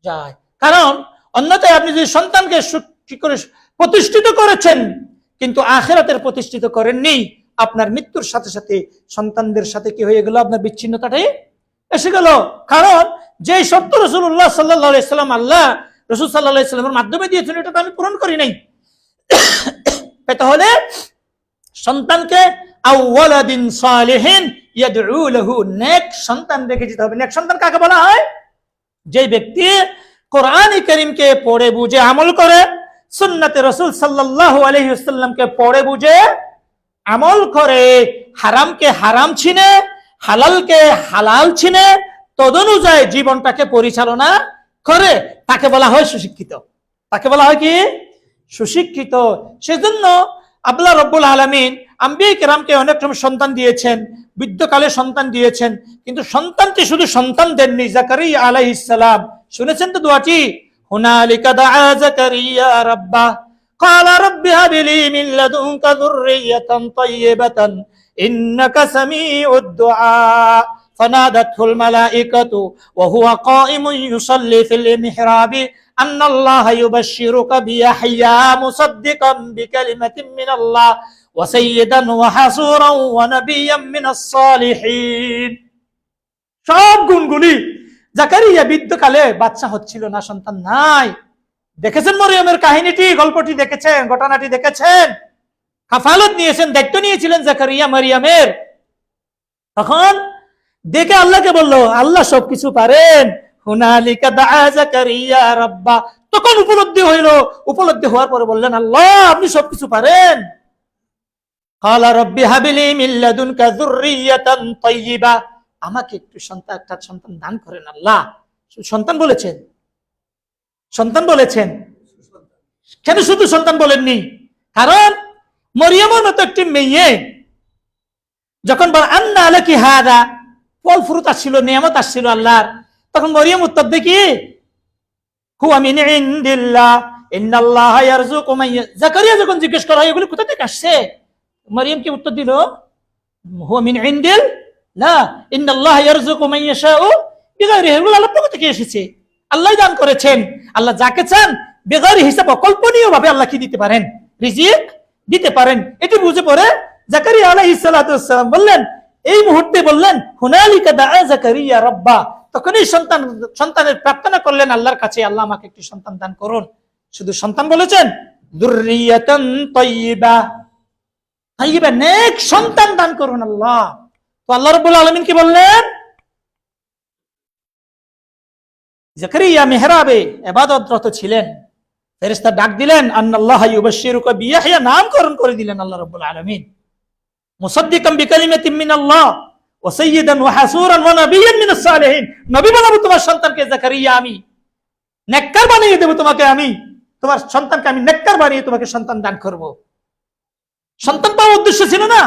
যায়। কারণ অন্যথায় আপনি যদি সন্তানকে কি করে প্রতিষ্ঠিত করেছেন কিন্তু আখিরাতের প্রতিষ্ঠিত করেননি, আপনার মৃত্যুর সাথে সাথে সন্তানদের সাথে কি হয়ে গেল? আপনার বিচ্ছিন্নতাটাই এসে গেল। কারণ যে সত্য রাসূলুল্লাহ সাল্লাল্লাহু আলাইহি সাল্লাম আল্লাহ রাসূল সাল্লাল্লাহু আলাইহি সাল্লামের মাধ্যমে দিয়েছেন, এটা তো আমি পূরণ করি নাই। তাহলে সন্তানকে আওয়ালাদিন সালিহিন ইয়াদউ লাহু, নেক সন্তান রেখে যেতে হবে। নেক সন্তান কাকে বলা হয়? যে ব্যক্তি কোরআন কারীমকে পড়ে বুঝে আমল করে, সুন্নাতে রাসূল সাল্লাল্লাহু আলাইহি ওয়াসাল্লামকে পড়ে বুঝে আমল করে, হারামকে হারাম চিনে, হালালকে হালাল চিনে, তদনুযায়ী জীবনটাকে পরিচালনা করে, তাকে বলা হয় সুশিক্ষিত। তাকে বলা হয় কি? সুশিক্ষিত। সেজন্য আল্লাহ রাব্বুল আলামিন আম্বিয়া কিরামকে অনেক সময় সন্তান দিয়েছেন, বৃদ্ধকালে সন্তান দিয়েছেন, কিন্তু সন্তানকে শুধু সন্তান দেননি। জাকারিয়া আলাইহিস সালাম, শুনেছেন তো দোয়াটি? হুনালিকা দাআ জাকারিয়া রাব্বা قال رب هب لي من لدنك ذرية طيبة إنك سميع الدعاء فنادته الملائكة وهو قائم يصلي في المحراب أن الله يبشرك بيحيى مصدقا بكلمة من الله وسيدا وحصورا ونبيا من الصالحين। সব গুণগুলি জাকারিয়া বৃদ্ধকালে বাচ্চা হচ্ছিল না, সন্তান নাই। দেখেছেন মরিয়মের কাহিনীটি, গল্পটি দেখেছেন, ঘটনাটি দেখেছেন। কাফালত নিয়েছেন, দায়িত্ব নিয়েছিলেন জাকারিয়া মারিয়ামের। তখন দেখে আল্লাহকে বলল, আল্লাহ সবকিছু পারেন। হুনালিকা দাআ জাকারিয়া রাব্বা, তখন উপলব্ধি হইল। উপলব্ধি হওয়ার পরে বললেন, আল্লাহ আপনি সবকিছু পারেন। ক্বালা রাব্বি হাবলি মিন লাদুনকা যুররিয়াতান তাইয়্যিবা, আমাকে একটু সন্তান, একটা সন্তান দান করেন আল্লাহ। সন্তান বলেছেন, সন্তান বলেছেন। কেন শুধু সন্তান বলেননি? কারণ মরিয়মের মতো একটি মেয়ে যখন বলে আন্না লাকি হাদা, ফল ফ্রুট আসছিল, নিয়ামত আসছিল আল্লাহর, তখন মরিয়ম উত্তর দেয় কি? হুয়া মিন ইনদিল্লাহ ইন্নাল্লাহা ইয়ারযুকু মান জাকারিয়া যখন জিজ্ঞেস করা হয় এগুলো কোথা থেকে আসছে, মরিয়ম কি উত্তর দিল? হুয়া মিন ইনদিল্লাহ ইন্নাল্লাহা ইয়ারযুকু মান ইয়াশাউ বিগাইরি, এগুলো আল্লাহর পক্ষ থেকে এসেছে, আল্লাহ দান করেছেন। আল্লাহ যাকে চান বেগারি হিসাব, অকল্পনীয় ভাবে আল্লাহ কি দিতে পারেন? রিজিক দিতে পারেন। এটি বুঝে পড়ে জাকারিয়া আলাইহিস সালাতু ওয়াস সালাম বললেন, এই মুহূর্তে বললেন হুনালিকা দাআ জাকারিয়া রাব্বা, তখনই সন্তানের প্রার্থনা করলেন আল্লাহর কাছে, আল্লাহ আমাকে একটি সন্তান দান করুন। শুধু সন্তান বলেছেন, যুররিয়াতান তাইয়্যিবা, তাইয়্যিবা নেক সন্তান দান করুন আল্লাহ। তো আল্লাহ রাব্বুল আলামিন কি বললেন? জাকারিয়া মেহরাবে ইবাদতরত ছিলেন, ফেরেশতা ডাক দিলেন, আন্নাল্লাহা ইউবাশশিরুকা বিয়াহইয়া, নামকরণ করে দিলেন আল্লাহ রাব্বুল আলামিন, মুসাদ্দিকাম বিকালিমাতিন মিনাল্লাহ ওয়া সাইয়্যিদান ওয়া হাসুরান ওয়া নাবিয়্যান মিনাস সালিহিন। নবী বানাবো তোমার সন্তানকে জাকারিয়া আমি, নেককার বানিয়ে দেব তোমাকে আমি, তোমার সন্তানকে আমি নেককার বানিয়ে তোমাকে সন্তান দান করব। সন্তান পাওয়ার উদ্দেশ্য ছিল না,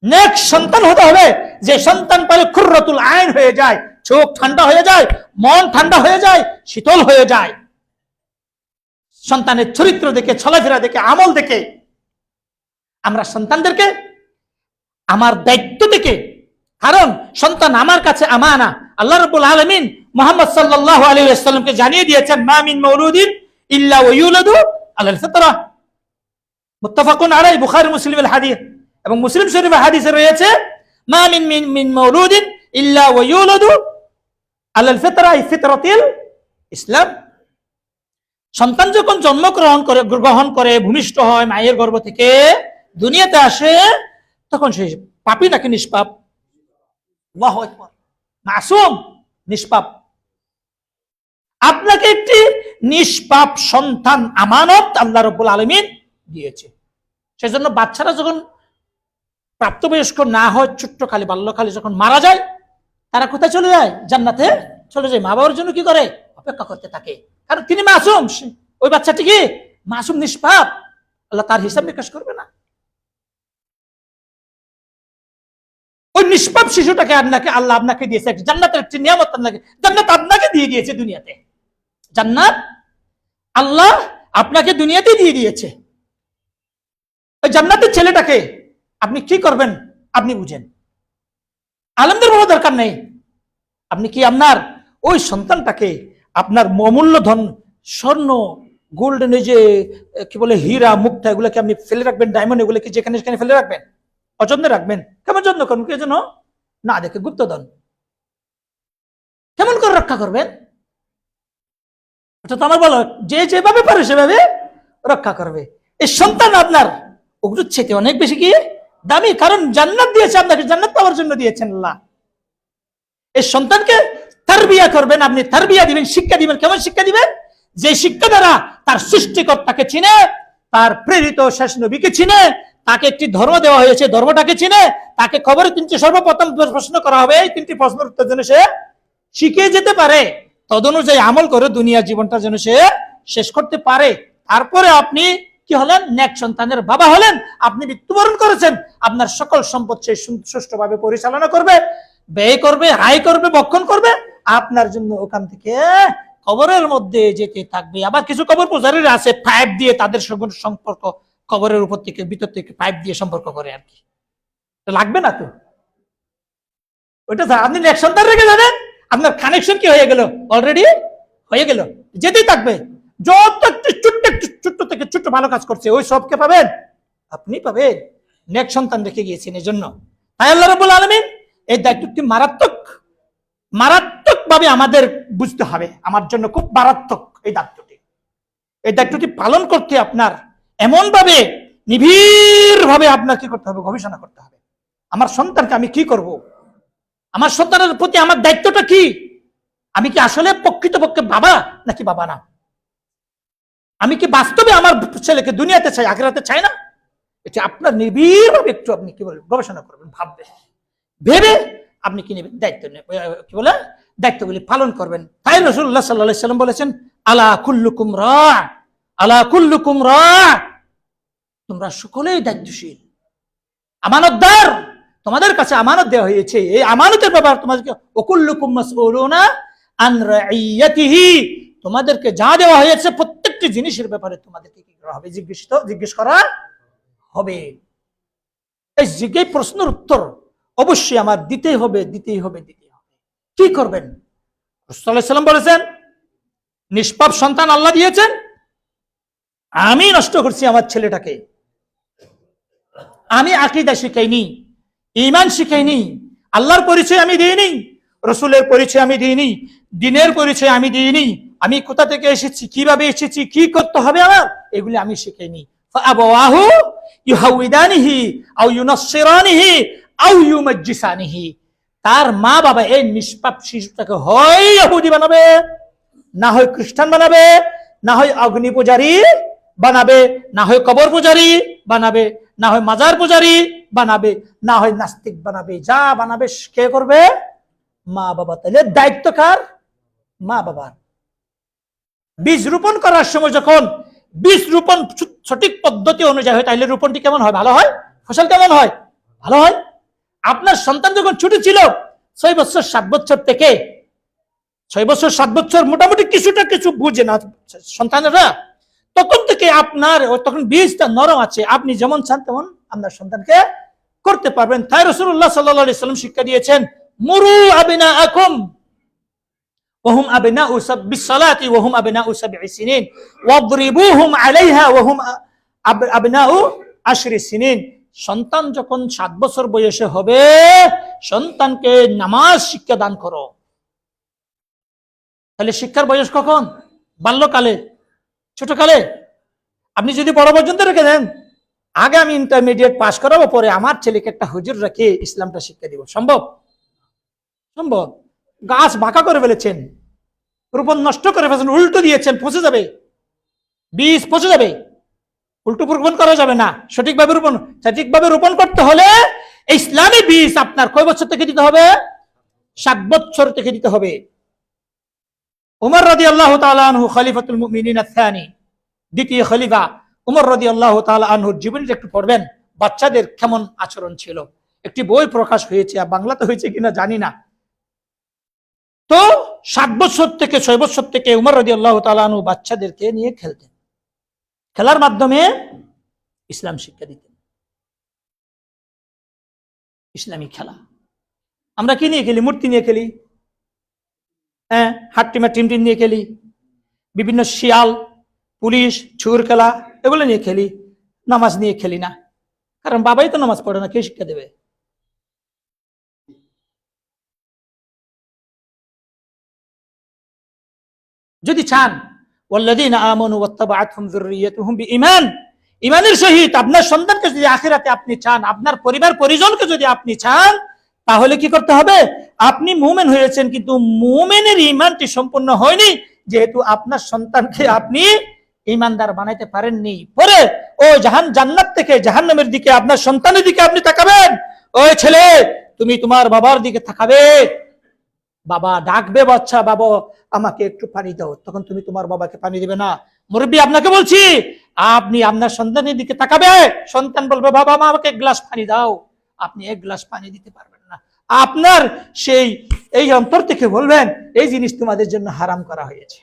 নেক সন্তান হতে হবে, যে সন্তান পেলে কুররাতুল আইন হয়ে যায়, চোখ ঠান্ডা হয়ে যায়, মন ঠান্ডা হয়ে যায়, শীতল হয়ে যায়, সন্তানের চরিত্র দেখে, চলাফেরা দেখে, আমল দেখে। আমরা সন্তানদেরকে আমার দায়িত্ব থেকে, কারণ সন্তান আমার কাছে আমানা। আল্লাহ রাব্বুল আলামিন মুহাম্মদ সাল্লাল্লাহু আলাইহি ওয়াসাল্লামকে জানিয়ে দিয়েছেন, মা মিন মাউলুদিন ইল্লা ওয়া ইউলাদু আলাল ফিতরা, মুত্তাফাকুন আলাইহি, বুখারী মুসলিমের হাদিস এবং মুসলিম শরীফের হাদিসে রয়েছে, মা মিন মাউলুদিন ইল্লা ওয়া ইউলাদু আলাল ফিতরা, ফিতরাতিল ইসলাম। সন্তান যখন গ্রহণ করে ভূমিষ্ঠ হয়, মায়ের গর্ভ থেকে দুনিয়াতে আসে, তখন সে পাপী নাকি নিষ্পাপ? আল্লাহু আকবার, মাসুম, নিষ্পাপ। আপনাকে একটি নিষ্পাপ সন্তান আমানত আল্লাহ রাব্বুল আলামিন দিয়েছে। সেজন্য বাচ্চারা যখন প্রাপ্তবয়স্ক না হয়, ছোট্টকালে বাল্যকালে যখন মারা যায়, তারা কোথায় চলে যায়? জান্নাতে চলে যায়। মা বাবার জন্য কি করে? অপেক্ষা করতে থাকে, কারণ তিনি মাসুম। ওই বাচ্চাটি কি মাসুম, নিষ্পাপ, আল্লাহ তার হিসাব নিকাশ করবে না। ওই নিষ্পাপ শিশুটাকে আল্লাহ আপনাকে দিয়েছে, জান্নাতের একটি নিয়ামত, জান্নাত আপনাকে দিয়ে দিয়েছে দুনিয়াতে। জান্নাত আল্লাহ আপনাকে দুনিয়াতে দিয়ে দিয়েছে। ওই জান্নাতের ছেলেটাকে আপনি কি করবেন আপনি বুঝেন, আলেমদের বলা দরকার নেই। আপনি কি আপনার ওই সন্তানটাকে আপনার অমূল্য ধন, স্বর্ণ, গোল্ডেন, এই যে কি বলে হীরা, মুক্তা, এগুলোকে আপনি ফেলে রাখবেন, ডায়মন্ড, এগুলোকে যেখানে সেখানে ফেলে রাখবেন, অযত্নে রাখবেন? কেমন যত্ন করবেন? কে যেন না দেখে, গুপ্তধন কেমন করে রক্ষা করবেন? অর্থাৎ আমার বলো, যে যেভাবে পারে সেভাবে রক্ষা করবে। এই সন্তান আপনার ওগুলোর চেয়ে অনেক বেশি কি দামি, কারণ জান্নাত দিয়েছে আপনাকে, জান্নাত পাওয়ার জন্য দিয়েছেন আল্লাহ। এই সন্তানকে তারবিয়া করবেন, আপনি তারবিয়া দিবেন, শিক্ষা দিবেন। কেমন শিক্ষা দিবেন? যে শিক্ষা দ্বারা তার সৃষ্টিকর্তাকে চিনে, তার প্রেরিত শেষ নবীকে চিনে, তাকে একটি ধর্ম দেওয়া হয়েছে, ধর্মটাকে চিনে, তাকে খবরে তিনটি সর্বপ্রথম প্রশ্ন করা হবে, এই তিনটি প্রশ্নের উত্তর যেন সে শিখে যেতে পারে, তদনুযায়ী আমল করে দুনিয়া জীবনটা যেন সে শেষ করতে পারে। তারপরে আপনি কি হলেন? নেক সন্তানের বাবা হলেন। আপনি মৃত্যুবরণ করেছেন, আপনার সকল সম্পদ সে সুষ্ঠুভাবে পরিচালনা করবে, ব্যয় করবে, আয় করবে, বক্ষণ করবে, আপনার জন্য ওখান থেকে কবরের মধ্যে যেতে থাকবে। আবার কিছু কবর পূজারীরা আছে, পাইপ দিয়ে তাদের সঙ্গে সম্পর্ক, কবরের উপর থেকে ভিতর থেকে পাইপ দিয়ে সম্পর্ক করে আর কি। লাগবে না তো ওইটা। আপনি নেক সন্তান রেখে যাবেন, আপনার কানেকশন কি হয়ে গেল? অলরেডি হয়ে গেল, যেতেই থাকবে। যত ছোট্ট থেকে ছোট্ট ভালো কাজ করছে, ওই সবকে পাবেন, আপনি পাবেন। নেক সন্তান রেখে গিয়েছেন এই জন্য। তাই আল্লাহ রাব্বুল আলামিন এই দায়িত্বটি মারাত্মক ভাবে আমাদের বুঝতে হবে। আমার জন্য খুব মারাত্মক এই দায়িত্বটি। এই দায়িত্বটি পালন করতে আপনার এমন ভাবে নিবিড় ভাবে আপনার কি করতে হবে? গবেষণা করতে হবে। আমার সন্তানকে আমি কি করব? আমার সন্তানের প্রতি আমার দায়িত্বটা কি? আমি কি আসলে প্রকৃতপক্ষে বাবা নাকি বাবা না? আমি কি বাস্তবে আমার ছেলেকে দুনিয়াতে চাই, আখিরাতে চাই না? এটা আপনার নিবিড় ভাবে একটু আপনি কি বলবেন, গবেষণা করবেন, ভাববেন, ভেবে আপনি কি নেবেন দায়িত্ব, কি বলে দায়িত্বগুলি পালন করবেন। তাই রাসূলুল্লাহ সাল্লাল্লাহু আলাইহি ওয়াসাল্লাম বলেছেন, আলা কুল্লুকুম রা, আলা কুল্লুকুম রা, তোমরা সকলেই দায়িত্বশীল, আমানতদার। তোমাদের কাছে আমানত দেওয়া হয়েছে, এই আমানতের ব্যাপারে তোমাদেরকে ওকুল্লুকুম মাসউলুনা আন রাইয়াতিহি, তোমাদেরকে যা দেওয়া হয়েছে প্রত্যেকটি জিনিসের ব্যাপারে তোমাদেরকে কি করা হবে? জিজ্ঞেস করা হবে। এই জিজ্ঞেস প্রশ্নের উত্তর অবশ্যই আমার দিতেই হবে। কি করবেন? রাসূল সাল্লাল্লাহু আলাইহি ওয়াসাল্লাম বলেছেন, নিষ্পাপ সন্তান আল্লাহ দিয়েছেন, আমি নষ্ট করছি আমার ছেলেটাকে। আমি আকীদা শিখাইনি, ঈমান শিখাইনি, আল্লাহর পরিচয় আমি দিইনি, রাসূলের পরিচয় আমি দিইনি, দ্বীনের পরিচয় আমি দিইনি, আমি কোথা থেকে এসেছি, কিভাবে এসেছি, কি করতে হবে আমার, এগুলি আমি শিখাইনি। ফাআবাওয়াহু ইউহাউইদানিহি আও ইউনাসসিরানিহি আও ইউমাজ্জিসানিহি, তার মা বাবা এই নিষ্পাপ শিশুটাকে হয় ইহুদি বানাবে না হয় খ্রিস্টান বানাবে, না হয় অগ্নি পূজারী বানাবে, না হয় কবর পূজারী বানাবে, না হয় মাজার পূজারী বানাবে, না হয় নাস্তিক বানাবে। যা বানাবে কে করবে? মা বাবা। তাহলে দায়িত্ব কার? মা বাবার। বীজ রোপণ করার সময় যখন বীজ রোপণ সঠিক পদ্ধতি অনুযায়ী হয়, তাহলে রোপণটি কেমন হয়? ভালো হয়। ফসল কেমন হয়? ভালো হয়। আপনার সন্তান যখন ছোট ছিল, 6 বছর 7 বছর থেকে, 6 বছর 7 বছর মোটামুটি কিছুটা কিছু বুঝে না সন্তানেরা, তখন থেকে আপনার তখন বীজটা নরম আছে, আপনি যেমন চান তেমন আপনার সন্তানকে করতে পারবেন। তাই রাসূলুল্লাহ সাল্লাল্লাহু আলাইহি ওয়াসাল্লাম শিক্ষা দিয়েছেন, মুরু আবিনাআকুম ওয়াহুম আবনাউ বিসসালাতি ওয়াহুম আবনাউ 7 সিনিন ওয়াদরিবুহুম আলাইহা ওয়াহুম আবনাউ 10 সিনিন। সন্তান যখন 7 বছর বয়সে হবে, সন্তানকে নামাজ শিক্ষা দান করো। তাহলে শিক্ষার বয়স কখন? বাল্যকালে, ছোটকালে। আপনি যদি বড় পর্যন্ত রেখে দেন, আগে আমি ইন্টারমিডিয়েট পাস করাবো, পরে আমার ছেলেকে একটা হুজুর রেখে ইসলামটা শিক্ষা দিব, সম্ভব? সম্ভব? গাছ বাঁকা করে ফেলেছেন, রোপণ নষ্ট করে ফেলেছেন, উল্টো দিয়েছেন, পচে যাবে, বীজ পচে যাবে। উল্টো রোপণ করা যাবে না। সঠিকভাবে রোপণ করতে হলে ইসলামী বীজ আপনার কয় বছর থেকে দিতে হবে? 7 বছর থেকে দিতে হবে। উমর রাদিয়াল্লাহু তাআলা আনহু খলিফাতুল মুমিনিন আস-সানি, দ্বিতীয় খলিফা উমর রাদিয়াল্লাহু তাআলা আনহুর জীবনীটা একটু পড়বেন। বাচ্চাদের কেমন আচরণ ছিল। একটি বই প্রকাশ হয়েছে, আর বাংলাতে হয়েছে কিনা জানি না। তো 7 বছর থেকে 6 বছর থেকে উমর রাদিয়াল্লাহু তাআলা আনহু বাচ্চাদেরকে নিয়ে খেলতেন, খেলার মাধ্যমে ইসলাম শিক্ষা দিতেন। ইসলামিক খেলা আমরা কি নিয়ে খেলি? মূর্তি নিয়ে খেলি, হ্যাঁ, হাট্টিমা টিমটিম নিয়ে খেলি, বিভিন্ন শিয়াল, পুলিশ, ছুর খেলা, এগুলো নিয়ে খেলি। নামাজ নিয়ে খেলি না, কারণ বাবাই তো নামাজ পড়ে না, কে শিক্ষা দেবে? যদি চান, ওয়াল্লাযীনা আমানু ওয়াত্তাবাআতহুম যুররিয়্যাতুহুম বিঈমান, ঈমানের সহিত আপনার সন্তানকে যদি আখিরাতে আপনি চান, আপনার পরিবার পরিজনকে যদি আপনি চান, তাহলে কি করতে হবে? আপনি মুমিন হয়েছেন, কিন্তু মুমিনের ঈমানটি সম্পূর্ণ হয়নি, যেহেতু আপনার সন্তানকে আপনি ঈমানদার বানাইতে পারেননি। পরে ও জান্নাত থেকে জাহান্নামের দিকে আপনার সন্তানের দিকে আপনি তাকাবেন। ওই ছেলে, তুমি তোমার বাবার দিকে তাকাবে, বাবা ডাকবে, বাচ্চা বাবা আমাকে একটু পানি দাও, তখন তুমি তোমার বাবাকে পানি দিবে না। মুরব্বী আপনাকে বলছি, আপনি আপনার সন্তানের দিকে তাকাবে, সন্তান বলবে বাবা আমাকে 1 গ্লাস পানি দাও, আপনি 1 গ্লাস পানি দিতে পারবেন না। আপনার সেই এই অন্তর থেকে বলবেন এই জিনিস তোমাদের জন্য হারাম করা হয়েছে।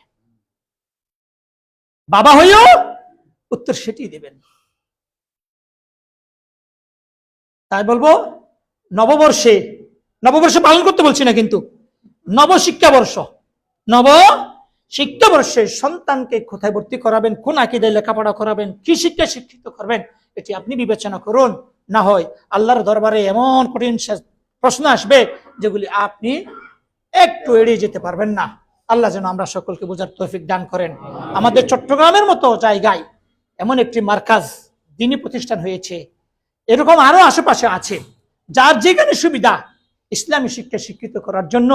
বাবা হইও উত্তর সেটি দেবেন। তাই বলবো, নববর্ষে পালন করতে বলছি না, কিন্তু নবশিক্ষাবর্ষে সন্তানকে কোথায় ভর্তি করাবেন, কোন আকীদায় লেখাপড়া করাবেন, কি শিক্ষা শিক্ষিত করবেন, এটি আপনি বিবেচনা করুন। না হয় আল্লাহর দরবারে এমন কঠিন প্রশ্ন আসবে যেগুলি আপনি একটু এড়িয়ে যেতে পারবেন না। আল্লাহ যেন আমরা সকলকে বোঝার তৌফিক দান করেন। আমাদের চট্টগ্রামের মতো জায়গায় এমন একটি মার্কাজ, দ্বীনি প্রতিষ্ঠান হয়েছে, এরকম আরো আশেপাশে আছে, যার যেখানে সুবিধা ইসলামী শিক্ষা শিক্ষিত করার জন্য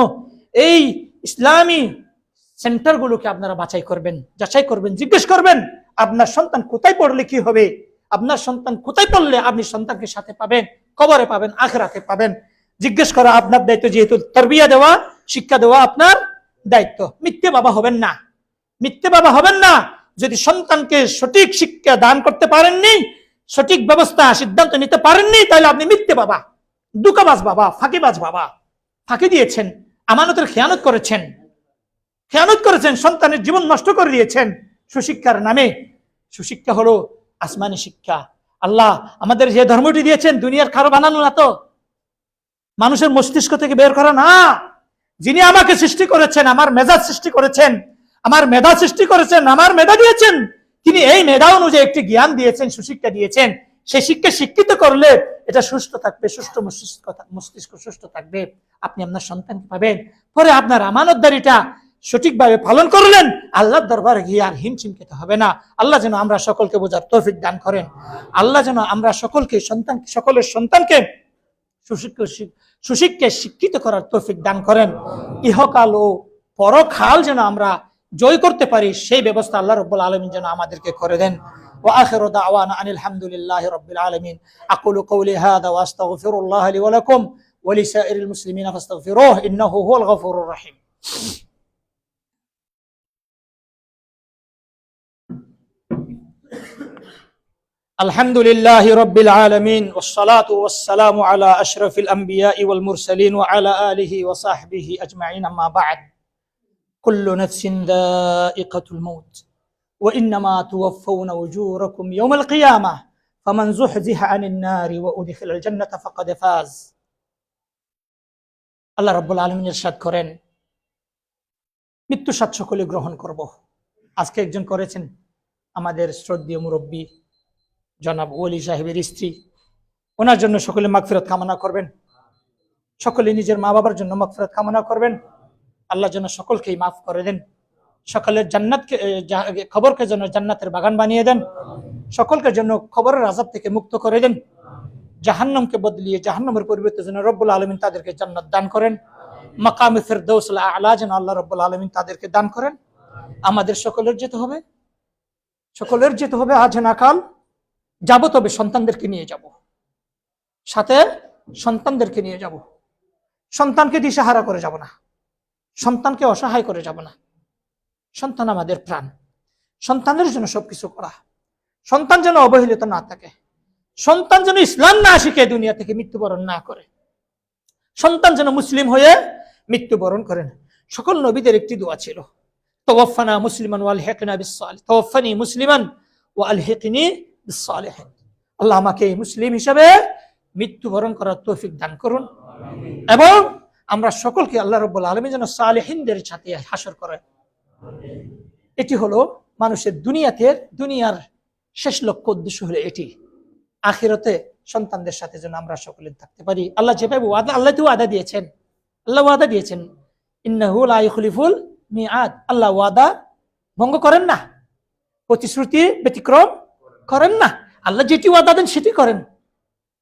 এই ইসলামী সেন্টারগুলোকে আপনারা যাচাই করবেন, জিজ্ঞেস করবেন আপনার সন্তান কোথায় পড়লে কি হবে, আপনার সন্তান কোথায় পড়লে আপনি সন্তানকে সাথে পাবেন, কবরে পাবেন, আখিরাতে পাবেন। জিজ্ঞেস করা আপনার দায়িত্ব, যেহেতু তারবিয়া দেওয়া, শিক্ষা দেওয়া আপনার দায়িত্ব। মিথ্যে বাবা হবেন না। যদি সন্তানকে সঠিক শিক্ষা দান করতে পারেননি, সঠিক ব্যবস্থা সিদ্ধান্ত নিতে পারেননি, তাহলে আপনি মিথ্যে বাবা, দুকাবাজ বাবা, ফাঁকিবাজ বাবা। ফাঁকি দিয়েছেন, আমানতের খেয়ানত করেছেন, সন্তানের জীবন নষ্ট করে দিয়েছেন সুশিক্ষার নামে। সুশিক্ষা হলো আসমানি শিক্ষা। আল্লাহ আমাদের যে ধর্মটি দিয়েছেন, দুনিয়ার কারো বানানো না, তো মানুষের মস্তিষ্ক থেকে বের করা না। যিনি আমাকে সৃষ্টি করেছেন, আমার মেধা সৃষ্টি করেছেন, আমার মেধা দিয়েছেন, তিনি এই মেধা অনুযায়ী একটি জ্ঞান দিয়েছেন, সুশিক্ষা দিয়েছেন। সেই শিক্ষা শিক্ষিত করলে এটা সুস্থ থাকবে, মস্তিষ্ক সুস্থ থাকবে, আপনি আপনার সন্তানকে পাবেন। পরে আপনার আমানতদারিটা সঠিকভাবে পালন করলেন, আল্লাহর দরবারে গিয়ে আর হিমশিম খেতে হবে না। আল্লাহ যেন আমরা সকলকে বোঝার তৌফিক দান করেন। আল্লাহ যেন আমরা সকলের সন্তানকে সুশিক্ষায় শিক্ষিত করার তৌফিক দান করেন। ইহকাল ও পরকাল যেন আমরা জয় করতে পারি, সেই ব্যবস্থা আল্লাহ রাব্বুল আলামিন যেন আমাদেরকে করে দেন। ওয়া আখিরু দাওয়ানা আনিল হামদুলিল্লাহি রাব্বিল আলামিন। আকুলু কওলি হাযা ওয়া আস্তাগফিরুল্লাহ লি ওয়া লাকুম ওয়া লিসাইরিল মুসলিমিনা ফাস্তাগফিরুহু ইন্নাহু হুয়াল গফুরুর রহিম। আলহামদুলিল্লাহি রাব্বিল আলামিন ওয়াসসালাতু ওয়াসসালামু আলা আশরাফিল আমবিয়াই ওয়াল মুরসালিন ওয়া আলা আলিহি ওয়া সাহবিহি আজমাইন, আম্মা বা'দ। কুল্লু নাফসিন যায়িকাতুল মাউত ওয়া ইন্নামা তুওয়াফাউনা উজুরাকুম ইয়াওমাল কিয়ামাহ ফামান যুহজিহা আনিন নারি ওয়া উদখিলাল জান্নাতা ফাকাদ ফাজ। আল্লাহ রাব্বুল আলামিন ইরশাদ করেন, মৃত্যু স্বাদ সকলে গ্রহণ করব। আজকে একজন করেছেন আমাদের শ্রদ্ধেয় মুরব্বী জনাব ওলি সাহেবের স্ত্রী, ওনার জন্য সকলে মাগফিরাত কামনা করবেন। সকলে নিজের মা বাবার জন্য মাগফিরাত কামনা করবেন। আল্লাহ যেন সকলকেই মাফ করে দেন, সকলের জান্নাতকে খবরকে যেন জান্নাতের বাগান বানিয়ে দেন, সকলকে যেন খবরের আযাব থেকে মুক্ত করে দেন, জাহান্নামকে বদলিয়ে জাহান্নামের পরিবর্তে যেন রব্বুল আলামিন তাদেরকে জান্নাত দান করেন, মাকামে ফিরদাউসুল আ'লা যেন আল্লাহ রব্বুল আলামিন তাদেরকে দান করেন। আমাদের সকলের যেতে হবে আজ না কাল। যাব তবে সন্তানদেরকে নিয়ে যাব, সাথে সন্তানদেরকে নিয়ে যাব। সন্তানকে দিশাহারা করে যাব না, সন্তানকে অসহায় করে যাব না। সন্তান আমাদের প্রাণ, সন্তানের জন্য সবকিছু করা। সন্তান যেন অবহেলিত না থাকে, সন্তান যেন ইসলাম না শিখে দুনিয়া থেকে মৃত্যুবরণ না করে, সন্তান যেন মুসলিম হয়ে মৃত্যুবরণ করেন। সকল নবীদের একটি দোয়া ছিল, তাওয়াফানা মুসলিমান ওয়া আলহিকনা বিস-সালিহিন, তাওয়াফানি মুসলিমান ওয়া আলহিকনি বিস-সালিহিন। আল্লাহ আমাকে মুসলিম হিসেবে মৃত্যুবরণ করার তৌফিক দান করুন, এবং আমরা সকলকে আল্লাহ রাব্বুল আলামিন যেন সালেহিনদের সাথে হাসর করে। এটি হলো মানুষের দুনিয়ার শেষ লক্ষ্য, উদ্দেশ্য হলো এটি। আখিরাতে সন্তানদের সাথে যেন আমরা সকলে থাকতে পারি। আল্লাহ যেভাবে আল্লাহ তো ওয়াদা দিয়েছেন, ইন্নাহু লা ইখলিফুল মিআদ। আল্লাহ ওয়াদা ভঙ্গ করেন না, প্রতিশ্রুতি ব্যতিক্রম করেন না। আল্লাহ যেটি ওয়াদা দেন সেটি করেন।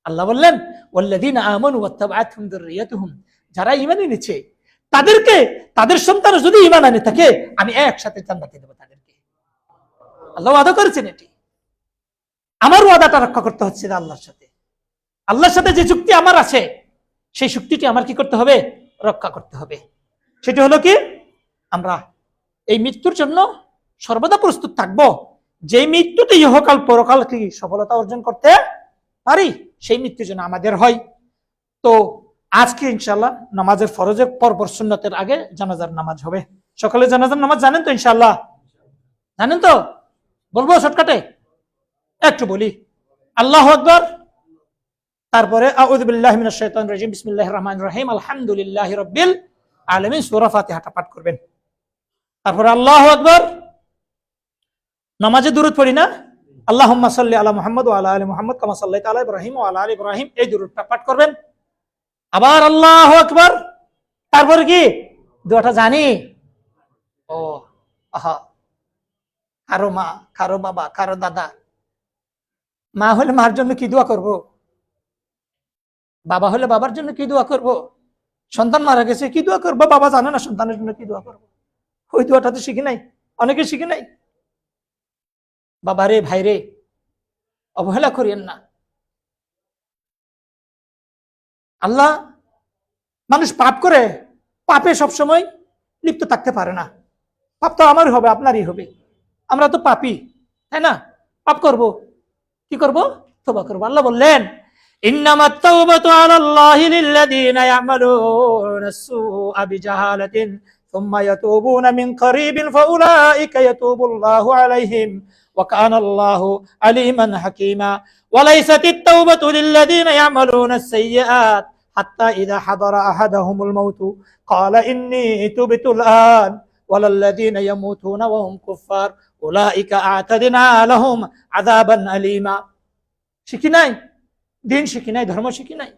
আল্লাহ বললেন, ওয়াল্লাযীনা আমানু ওয়াত্তাবা'আতহুম যুররিয়াতুহুম, যারা ঈমান এনেছে তাদেরকে, তাদের সন্তান যদি ঈমান আনে থাকে, আমি একসাথে জান্নাতে দেব তাদেরকে। আল্লাহ ওয়াদা করেছেন এটি। আমার ওয়াদাটা রক্ষা করতে হচ্ছে আল্লাহর সাথে যে চুক্তি আমার আছে, সেই চুক্তিটি আমার কি করতে হবে? রক্ষা করতে হবে। সেটি হলো কি, আমরা এই মৃত্যুর জন্য সর্বদা প্রস্তুত থাকব। যে মৃত্যুতে ইহকাল পরকাল কি সফলতা অর্জন করতে পারি, সেই মৃত্যু যেন আমাদের হয়। তো আজকে ইনশাআল্লাহ নামাজের ফরজের পরপর সুন্নতের আগে জানাজার নামাজ হবে। সকালে জানাজার নামাজ জানেন তো? ইনশাআল্লাহ জানেন তো? বলবো শর্টকাটে একটু বলি। আল্লাহু আকবার, তারপরে আউযু বিল্লাহি মিনাশ শাইতানির রাজিম, বিসমিল্লাহির রহমানির রহিম, আলহামদুলিল্লাহি রাব্বিল আলামিন, সূরা ফাতিহাটা পাঠ করবেন। তারপরে আল্লাহু আকবার, নামাজে দুরূদ পড়ি না, আল্লাহুম্মা সাল্লি আলা মুহাম্মদ ওয়া আলা আলি মুহাম্মদ কামা সাল্লাইতা আলা ইব্রাহিম ওয়া আলা আলি ইব্রাহিম, এই দুরূদটা পাঠ করবেন। আবার আল্লাহু আকবার, তারপরে কি দোয়াটা জানি? ও আহা, কারো মা, কারো বাবা, কারো দাদা, মা হলে মার জন্য কি দোয়া করব, বাবা হলে বাবার জন্য কি দোয়া করব, সন্তান মারা গেছে কি দোয়া করব, বাবা জানে না সন্তানের জন্য কি দোয়া করব। ওই দোয়াটা তো শিখি নাই, অনেকে শিখি নাই। বাবারে ভাইরে, অবহেলা করিয়েন না। আল্লাহ, মানুষ পাপ করে, পাপে সবসময় লিপ্ত থাকতে পারে না। পাপ তো আমারই হবে, আপনারই হবে। আমরা তো পাপী, তাই না? পাপ করব, কি করব? তওবা করব। আল্লাহ বললেন, ইন্নামাত তাওবাতু আলাল্লাহি লিল্লাযীনা ইয়া'মালুনা আস-সুআ বিজাহালাতিন সুম্মা ইয়াতুবুনা মিন কারীবিন ফাউলাইকা ইয়াতুবুল্লাহু আলাইহিম ওয়া কানাল্লাহু আলীমান হাকীমা ওয়া লাইসাতিত তাওবাতু লিল্লাযীনা ইয়া'মালুনা আস-সাইয়্যাত হাত্তা ইযা হাদারা আহাদাহুমুল মাউতু ক্বালা ইন্নী তুবতুল আন ওয়ালাল্লাযীনা ইয়ামুতুনা ওয়া হুম কুফফার উলাইকা আ'তাদনা লাহুম আযাবান আলীমা। শিখি নাই, দিন শিখি নাই, ধর্ম শিখি নাই।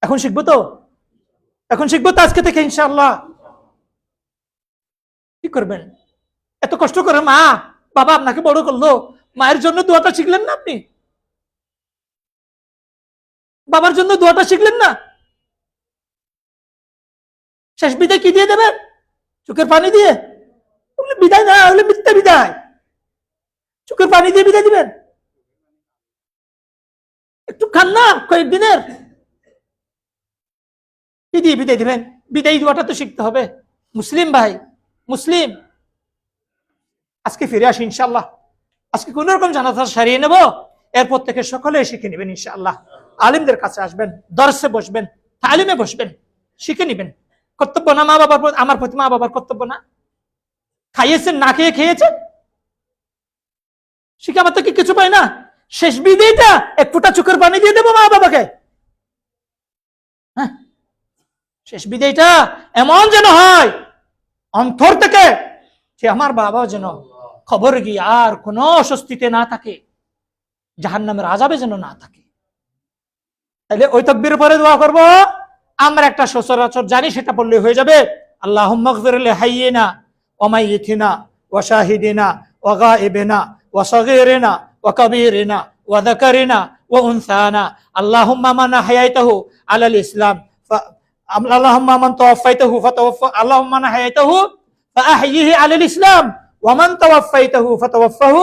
এখন শিখবো তো, আজকে থেকে ইনশাআল্লাহ। কি করবেন? এত কষ্ট করে মা বাবা আপনাকে বড় করলো, মায়ের জন্য দোয়াটা শিখলেন না? আপনি বাবার জন্য দোয়াটা শিখলেন না? শেষ বিদায় কি দিয়ে দেবেন? চোখের পানি দিয়ে? বিদায় না হলে মিথ্যা বিদায়। চোখের পানি দিয়ে বিদায় দিবেন? একটু খান না কয়েকদিনের, কি দিয়ে বিদায় দিবেন? বিদায় দেওয়াটা তো শিখতে হবে। মুসলিম ভাই, মুসলিম, আজকে ফিরে আসি ইনশাআল্লাহ। আজকে কোন রকম জানাজা সারিয়ে নেব, এরপর থেকে সকলে শিখে নেবেন ইনশাআল্লাহ। আলিমদের কাছে আসবেন, দর্শে বসবেন, তালিমে বসবেন, শিখে নেবেন। কর্তব্য না মা বাবার, আমার প্রতি মা বাবার কর্তব্য না? খাইয়েছেন, না খেয়ে খেয়েছেন, শিখে আমার তো কি কিছু পাই না? শেষ বিদায়টা এক ফোঁটা চোখের পানি দিয়ে দেবো মা বাবাকে। হ্যাঁ, শেষ বিদায়টা এমন যেন হয় অন্তর থেকে, যে আমার বাবা যেন খবর গিয়ে আর কোন অস্বস্তিতে না থাকে, জাহান্নামের আযাবে যেন না থাকে। তাহলে ওই তাকবীরের পরে দোয়া করব। আমরা একটা সচরাচর জানি, সেটা বললে হয়ে যাবে। আল্লাহুম্মা গফির লিহাইয়িনা ওয়া মাইয়িতিনা ওয়া শাহিদিনা ওয়া গায়িবিনা ওয়া সগীরিনা ওয়া কাবীরিনা ওয়া যাকারিনা ওয়া উনসানা। আল্লাহুম্মা মান আহয়াইতাহু আলাল ইসলাম, আল্লাহুম্মা মান তাওয়াফাইতাহু ফাতাওয়াফা, আল্লাহুম্মা মান আহয়াইতাহু ফাআহয়িহি আলাল ইসলাম ওয়া মান তাওয়াফাইতাহু ফাতাওয়াফাহু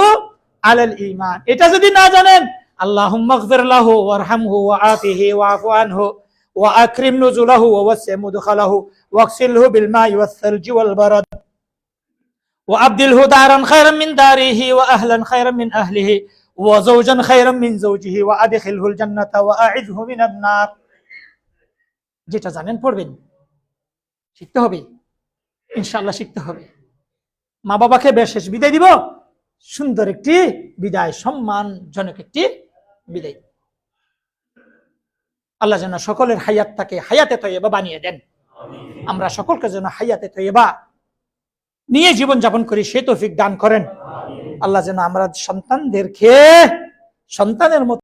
আলাল ঈমান। এটা যদি না জানেন, আল্লাহুম্মা গফির লাহু ওয়ারহামহু ওয়াআফিহি ওয়াআফু আনহু ওয়া আকরিম নুজুলাহু ওয়া ওয়াসি' মুদখালাহু ওয়াগসিলহু বিল মা'i ওয়াস সালজি ওয়াল বারাদ ওয়া আবদিলহু দারান খায়রান মিন দারিহি ওয়া আহলান খায়রান মিন আহলিহি ওয়া যাওজান খায়রান মিন যাওজিহি ওয়া আদখিলহুল জান্নাতা ওয়া আ'ইযহু মিনান নার। যেটা জানেন পড়বেন, শিখতে হবে ইনশাআল্লাহ, শিখতে হবে। মা বাবাকে শেষ বিদায় দিব, সুন্দর একটি বিদায়, সম্মানজনক একটি বিদায়। আল্লাহ যেন সকলের হায়াতটাকে হায়াতে তয়্যিবা বানিয়ে দেন। আমরা সকলকে যেন হায়াতে তয়্যিবা নিয়ে জীবন যাপন করি, সে তৌফিক দান করেন। আল্লাহ যেন আমরা সন্তানদেরকে সন্তানের মতো